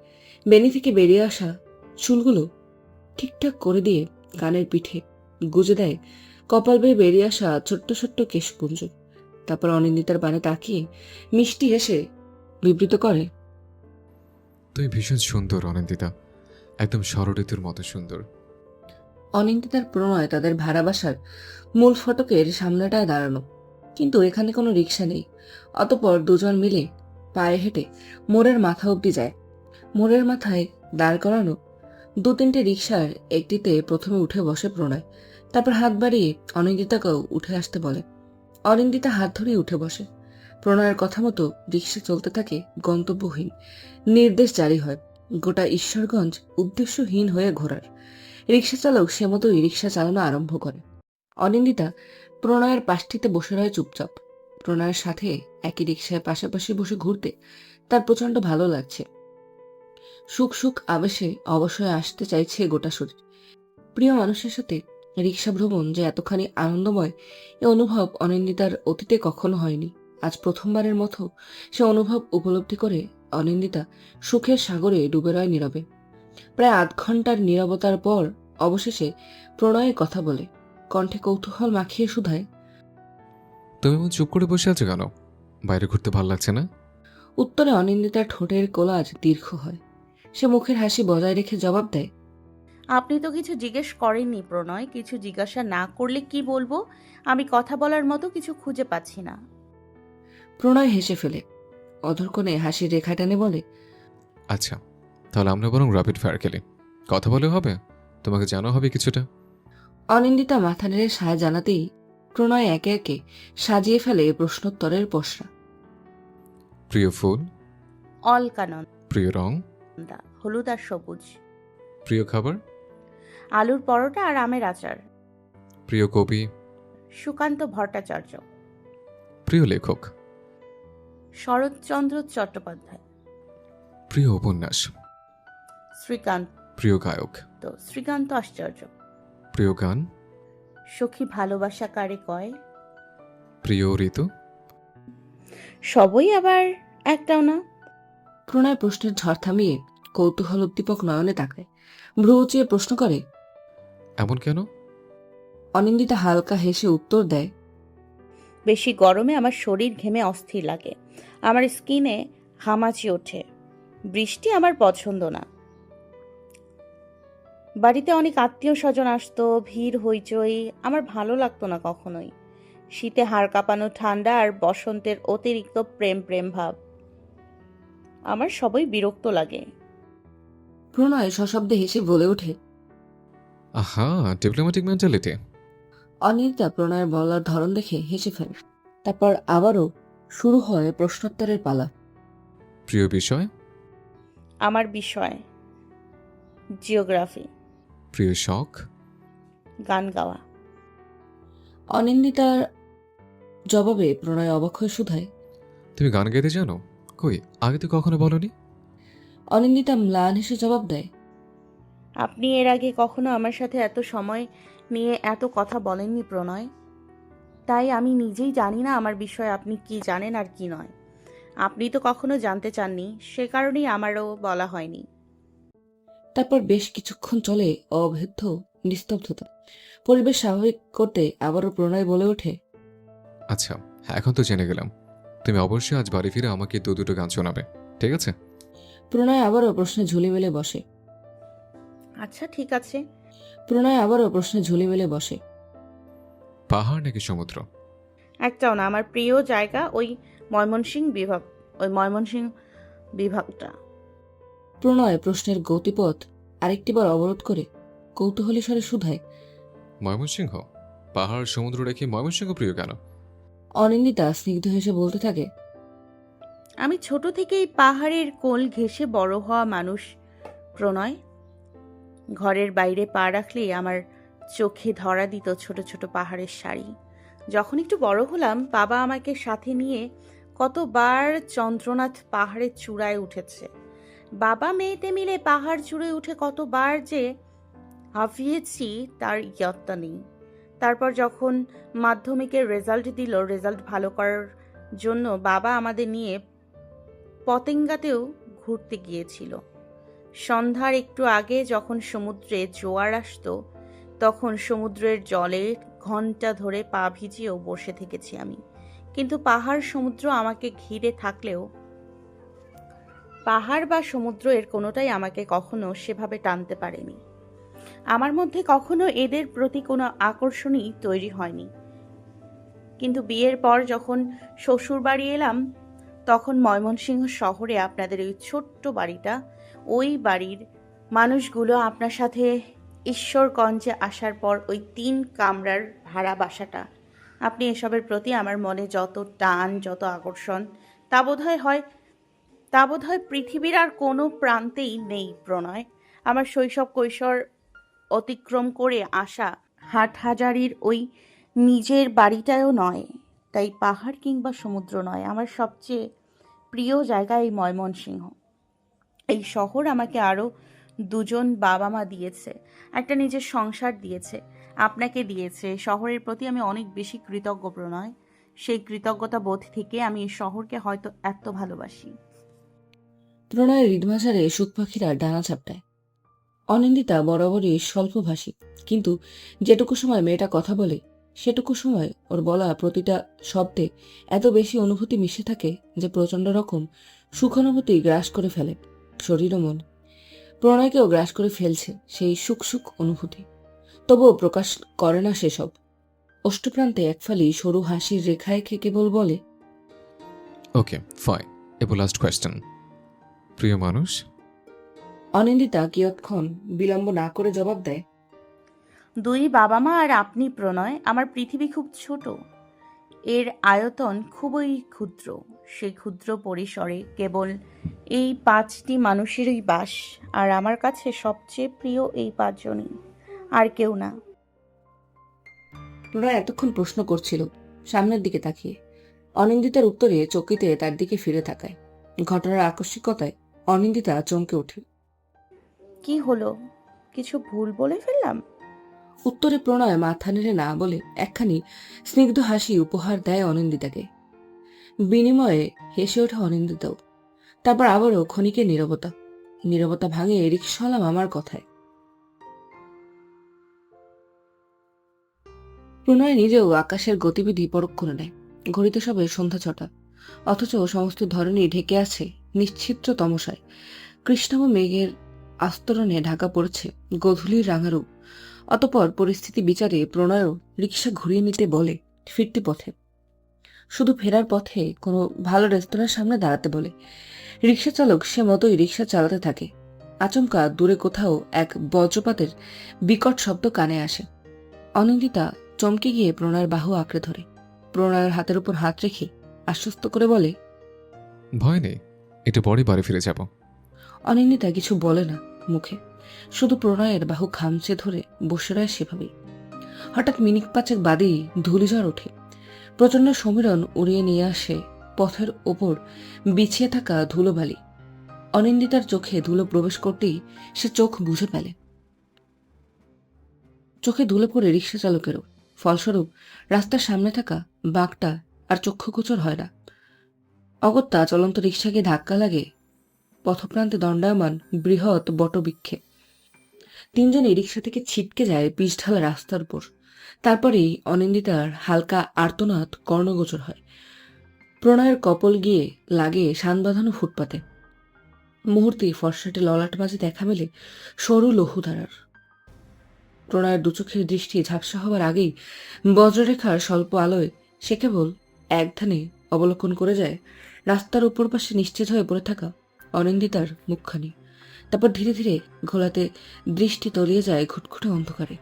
বেনি থেকে বেরিয়ে আসা চুলগুলো ঠিকঠাক করে দিয়ে কানের পিঠে গুজে দেয় কপাল বেয়ে বেরিয়ে আসা ছোট্ট ছোট্ট কেশপুঞ্জ। তারপর অনিন্দিতার পানে তাকিয়ে মিষ্টি হেসে বিবৃত করে, তুমি ভীষণ সুন্দর অনিন্দিতা, একদম ষড়ঋতুর মতো সুন্দর। অনিন্দিতার প্রণয় তাদের ভাড়া বাসার মূল ফটকের সামনেটায় দাঁড়ানো, কিন্তু এখানে কোনো রিক্সা নেই। অতঃপর দুজন মিলে পায়ে হেঁটে মোড়ের মাথা অবধি যায়। মোড়ের মাথায় দাঁড় করানো ২-৩টে রিক্সার একটিতে প্রথমে উঠে বসে প্রণয়, তারপর হাত বাড়িয়ে অনিন্দিতাকেও উঠে আসতে বলে। অনিন্দিতা হাত ধরেই উঠে বসে। প্রণয়ের কথা মতো রিক্সা চলতে থাকে গন্তব্যহীন। নির্দেশ জারি হয় গোটা ঈশ্বরগঞ্জ উদ্দেশ্যহীন হয়ে ঘোরার। রিক্সা চালক সে মতোই রিক্সা চালানো আরম্ভ করে। অনিন্দিতা প্রণয়ের পাশটিতে বসে রয় চুপচাপ। প্রণয়ের সাথে একই রিক্সায় পাশাপাশি বসে ঘুরতে তার প্রচন্ড ভালো লাগছে। সুখ সুখ আবেশে অবশ্যই আসতে চাইছে গোটা শরীর। প্রিয় মানুষের সাথে রিক্সা ভ্রমণ যে এতখানি আনন্দময়, এ অনুভব অনিন্দিতার অতীতে কখনো হয়নি। আজ প্রথমবারের মতো সে অনুভব উপলব্ধি করে অনিন্দিতা সুখের সাগরে ডুবে রয় নীরবে। প্রায় ৮ ঘন্টার নীরবতার পর অবশেষে প্রণয়ের কথা বলে, কণ্ঠে কৌতূহল মাখিয়ে শুধায়, তুমি এমন চুপ করে বসে আছো কেন? বাইরে ঘুরতে ভালো লাগছে না? উত্তরে অনিন্দিতার ঠোঁটের কোলাজ দীর্ঘ হয়। সে মুখের হাসি বজায় রেখে জবাব দেয়, আপনি তো কিছু জিজ্ঞেস করেননি প্রণয়, কিছু জিজ্ঞাসা না করলে কি বলবো? আমি কথা বলার মতো কিছু খুঁজে পাচ্ছি না। প্রণয় হেসে ফেলে, অধরকোণে হাসির রেখা টেনে বলে, আচ্ছা, তাহলে আমরা বরং র্যাপিড ফায়ার খেলি। কথা বলে হবে, তোমাকে জানা হবে কিছুটা। অনিন্দিতা মাথা নেড়ে সায় জানাতেই প্রণয় একে একে সাজিয়ে ফেলে প্রশ্নোত্তরের পসরা। প্রিয় ফুল, অলকানন্দা, প্রিয় রং, হলুদ আর সবুজ। প্রিয় খাবার, আলুর পরোটা আর আমের আচার। প্রিয় কবি, সুকান্ত ভট্টাচার্য। প্রিয় লেখক, শরৎচন্দ্র চট্টোপাধ্যায়। প্রিয় উপন্যাস, শ্রীকান্ত। প্রিয় গায়ক, শ্রীকান্ত আশ্চর্য। প্রিয় গান, সখী ভালোবাসা কারে কয়। প্রিয় ঋতু। সবই আবার একটাও না। প্রণয় প্রশ্নের ঝড় থামিয়ে কৌতূহল উদ্দীপক নয়নে তাকায়, ভ্রু উঁচিয়ে প্রশ্ন করে, এমন কেন? অনিন্দিতা হালকা হেসে উত্তর দেয়, বেশি গরমে আমার শরীর ঘেমে অস্থির লাগে, আমার স্কিনে হামাচি ওঠে। বৃষ্টি আমার পছন্দ না। বাড়িতে অনেক আত্মীয় স্বজন আসতো, ভিড় হইচই আমার ভালো লাগতো না কখনোই। শীতে হাড় কাঁপানো ঠান্ডা আর বসন্তের অতিরিক্ত প্রেম প্রেম ভাব আমার সবই বিরক্ত লাগে। প্রণয় সশব্দে হেসে বলে ওঠে। আহা, ডিপ্লোম্যাটিক মেন্টালিটি। অনিন্দিতা প্রণয়ের বলার ধরন দেখে হেসে ফেলে। তারপর আবারও শুরু হয় প্রশ্নোত্তরের পালা। প্রিয় বিষয়, আমার বিষয় জিওগ্রাফি। প্রিয় শখ, গান গাওয়া। অনিন্দিতার জবাবে প্রণয় অবাক হয়ে শুধায়। তুমি গান গাইতে জানো? কই, আগে তো কখনো বলনি। অনিন্দিতা ম্লান হেসে জবাব দেয়। আপনি এর আগে কখনো আমার সাথে এত সময় নিয়ে এত কথা বলেননি প্রণয়, তাই আমি নিজেই জানি না আমার বিষয়ে আপনি কি জানেন আর কি নয়। আপনি তো কখনো জানতে চাননি, সে কারণেই আমারও বলা হয়নি। তারপর বেশ কিছুক্ষণ চলে অভেদ্য নিস্তব্ধতা। পরিবেশ স্বাভাবিক করতে আবারও প্রণয় বলে ওঠে। আচ্ছা, এখন তো জেনে গেলাম। তুমি অবশ্যই আজ বাড়ি ফিরে আমাকে দুটো গান শোনাবে, ঠিক আছে? প্রণয় আবারও প্রশ্নে ঝুলি মেলে বসে। আচ্ছা ঠিক আছে। প্রণয় আবারও প্রশ্নে ঝুলি মেলে বসে। পাহাড় নাকি সমুদ্র? একটাও না, আমার প্রিয় জায়গা ওই ময়মনসিংহ বিভাগটা। প্রণয় প্রশ্নের গতিপথ আরেকটিবার অবরোধ করে কৌতূহলী স্বরে শুধায়। ময়মনসিংহ? পাহাড় সমুদ্র রেখে ময়মনসিংহ প্রিয় কেন? অনিন্দিতা স্নিগ্ধ হেসে বলতে থাকে। আমি ছোট থেকেই পাহাড়ের কোল ঘেঁষে বড় হওয়া মানুষ প্রণয়। ঘরের বাইরে পা রাখলেই আমার চোখে ধরা দিত ছোট ছোট পাহাড়ের সারি। যখন একটু বড় হলাম, বাবা আমাকে সাথে নিয়ে কতবার চন্দ্রনাথ পাহাড়ের চূড়ায় উঠেছে। বাবা মেয়েতে মিলে পাহাড় চূড়ে উঠে কতবার যে হাঁফিয়েছি তার ইয়ত্তা নেই। তারপর যখন মাধ্যমিকের রেজাল্ট দিল, রেজাল্ট ভালো করার জন্য বাবা আমাদের নিয়ে পতেঙ্গাতেও ঘুরতে গিয়েছিল। সন্ধ্যার একটু আগে যখন সমুদ্রে জোয়ার আসতো, তখন সমুদ্রের জলে ঘন্টা ধরে পা ভিজিয়েও বসে থেকেছি আমি। কিন্তু পাহাড় সমুদ্র আমাকে ঘিরে থাকলেও পাহাড় বা সমুদ্র এর কোনোটাই আমাকে কখনো সেভাবে টানতে পারেনি। আমার মধ্যে কখনো এদের প্রতি কোনো আকর্ষণই তৈরি হয়নি। কিন্তু বিয়ের পর যখন শ্বশুর বাড়ি এলাম, তখন ময়মনসিংহ শহরে আপনাদের ওই ছোট্ট বাড়িটা, ওই বাড়ির মানুষগুলো, আপনার সাথে ঈশ্বরগঞ্জে আসার পর ওই 3 কামরার ভাড়া বাসাটা, আপনি এসবের প্রতি আমার মনে যত টান, যত আকর্ষণ, তা বোধহয় পৃথিবীর আর কোনো প্রান্তেই নেই প্রণয়। আমার শৈশব কৈশোর অতিক্রম করে আসা হাটহাজারির ওই নিজের বাড়িটাও নয়, তাই পাহাড় কিংবা সমুদ্র নয়, আমার সবচেয়ে প্রিয় জায়গা এই ময়মনসিংহ। এই শহর আমাকে আরও 2জন বাবা মা দিয়েছে, একটা নিজের সংসার দিয়েছে, আপনাকে দিয়েছে। শহরের প্রতি আমি অনেক বেশি কৃতজ্ঞ প্রণয়। সেই কৃতজ্ঞতা বোধ থেকে আমি এই শহরকে হয়তো এত ভালোবাসি। প্রণয়ের হৃদমাঝারে সুখ পাখিরা ডানা চাপটায়। অনিন্দিতা বরাবরই স্বল্পভাষী, কিন্তু যেটুকু সময় মেয়েটা কথা বলে, সেটুকু সময় ওর বলা প্রতিটা শব্দে এত বেশি অনুভূতি মিশে থাকে যে প্রচন্ড রকম সুখানুভূতি গ্রাস করে ফেলে শরীর ও মন। প্রণয়কেও গ্রাস করে ফেলছে সেই সুখ সুখ অনুভূতি, তবুও প্রকাশ করে না সেসব। অষ্টপ্রান্তে একফালি সরু হাসির রেখায় কেবল বলে। ওকে ফাইন, এবার লাস্ট কোয়েশ্চেন। প্রিয় মানুষ? অনিন্দিতা কিয়ৎক্ষণ বিলম্ব না করে জবাব দেয়। 2 বাবা মা আর আপনি প্রণয়। আমার পৃথিবী খুব ছোট, এর আয়তন খুবই ক্ষুদ্র। সেই ক্ষুদ্র পরিসরে কেবল এই 5টি মানুষেরই বাস, আর আমার কাছে সবচেয়ে প্রিয় এই 5 জনই, আর কেউ না। প্রণয় এতক্ষণ প্রশ্ন করছিল, সামনের দিকে তাকিয়ে। অনিন্দিতার উত্তরে চকিতে তার দিকে ফিরে তাকায়। ঘটনার আকস্মিকতায় অনিন্দিতা চমকে ওঠে। কি হলো, কিছু ভুল বলে ফেললাম? উত্তরে প্রণয় মাথা নেড়ে না বলে একখানি স্নিগ্ধ হাসি উপহার দেয় অনিন্দিতাকে। বিনিময়ে হেসে ওঠে অনিন্দিতাও। তারপর আবারও ক্ষণিকের নীরবতা ভাঙে রিকশাওয়ালা মামার কথায়। প্রণয় নিজেও আকাশের গতিবিধি পরক্ষণে নেয়। ঘড়িতে সবে সন্ধ্যা 6টা, অথচ সমস্ত ধরনই ঢেকে আছে নিশ্চিত্র তমসায়। কৃষ্ণাভ মেঘের আস্তরণে ঢাকা পড়েছে গোধূলির রাঙারূপ। অতঃপর পরিস্থিতি বিচারে প্রণয়ও রিকশা ঘুরিয়ে নিতে বলে ফিরতি পথে। শুধু ফেরার পথে কোনো ভালো রেস্তোরাঁর সামনে দাঁড়াতে বলে। রিকশা চালক সে মতোই রিকশা চালাতে থাকে। আচমকা দূরে কোথাও এক বজ্রপাতের বিকট শব্দ কানে আসে। অনিন্দিতা চমকে গিয়ে প্রণয়ের বাহু আঁকড়ে ধরে। প্রণয়ের হাতের উপর হাত রেখে আশ্বস্ত করে বলে, ভয় নেই, একটু পরে বাড়ি ফিরে যাব। অনিন্দিতা কিছু বলে না মুখে, শুধু প্রণয়ের বাহু খামচে ধরে বসে রয় সেভাবেই। হঠাৎ মিনিট পাঁচেক বাদেই ধূলিঝড় ওঠে। প্রচণ্ড সমীরণ উড়িয়ে নিয়ে আসে পথের ওপর বিছিয়ে থাকা ধুলোবালি। অনিন্দিতার চোখে ধুলো প্রবেশ করতেই সে চোখ বুঝে ফেলে। চোখে ধুলো পড়ে রিক্সা চালকেরও। ফলস্বরূপ রাস্তার সামনে থাকা বাঘটা আর চক্ষুগোচর হয় না। অগত্যা চলন্ত রিক্সাকে ধাক্কা লাগে পথপ্রান্তে দণ্ডায়মান বৃহৎ বটবৃক্ষে। তিনজনই রিক্সা থেকে ছিটকে যায় পিচঢালা রাস্তার উপর। তারপরেই অনিন্দিতার হালকা আর্তনাদ কর্ণগোচর হয়। প্রণয়ের কপল গিয়ে লাগে শান বাঁধানো ফুটপাতে। মুহূর্তে ফর্সাটে ললাট মাঝে দেখা মেলে সরু লৌহধারার। প্রণয়ের দুচোখের দৃষ্টি ঝাপসা হওয়ার আগেই বজ্ররেখার স্বল্প আলোয় সে কেবল একধানে অবলোকন করে যায় রাস্তার উপর পাশে নিশ্চিত হয়ে পড়ে থাকা অনিন্দিতার মুখখানি। তারপর ধীরে ধীরে ঘোলাতে দৃষ্টি তলিয়ে যায় ঘুটঘুটে অন্ধকারে।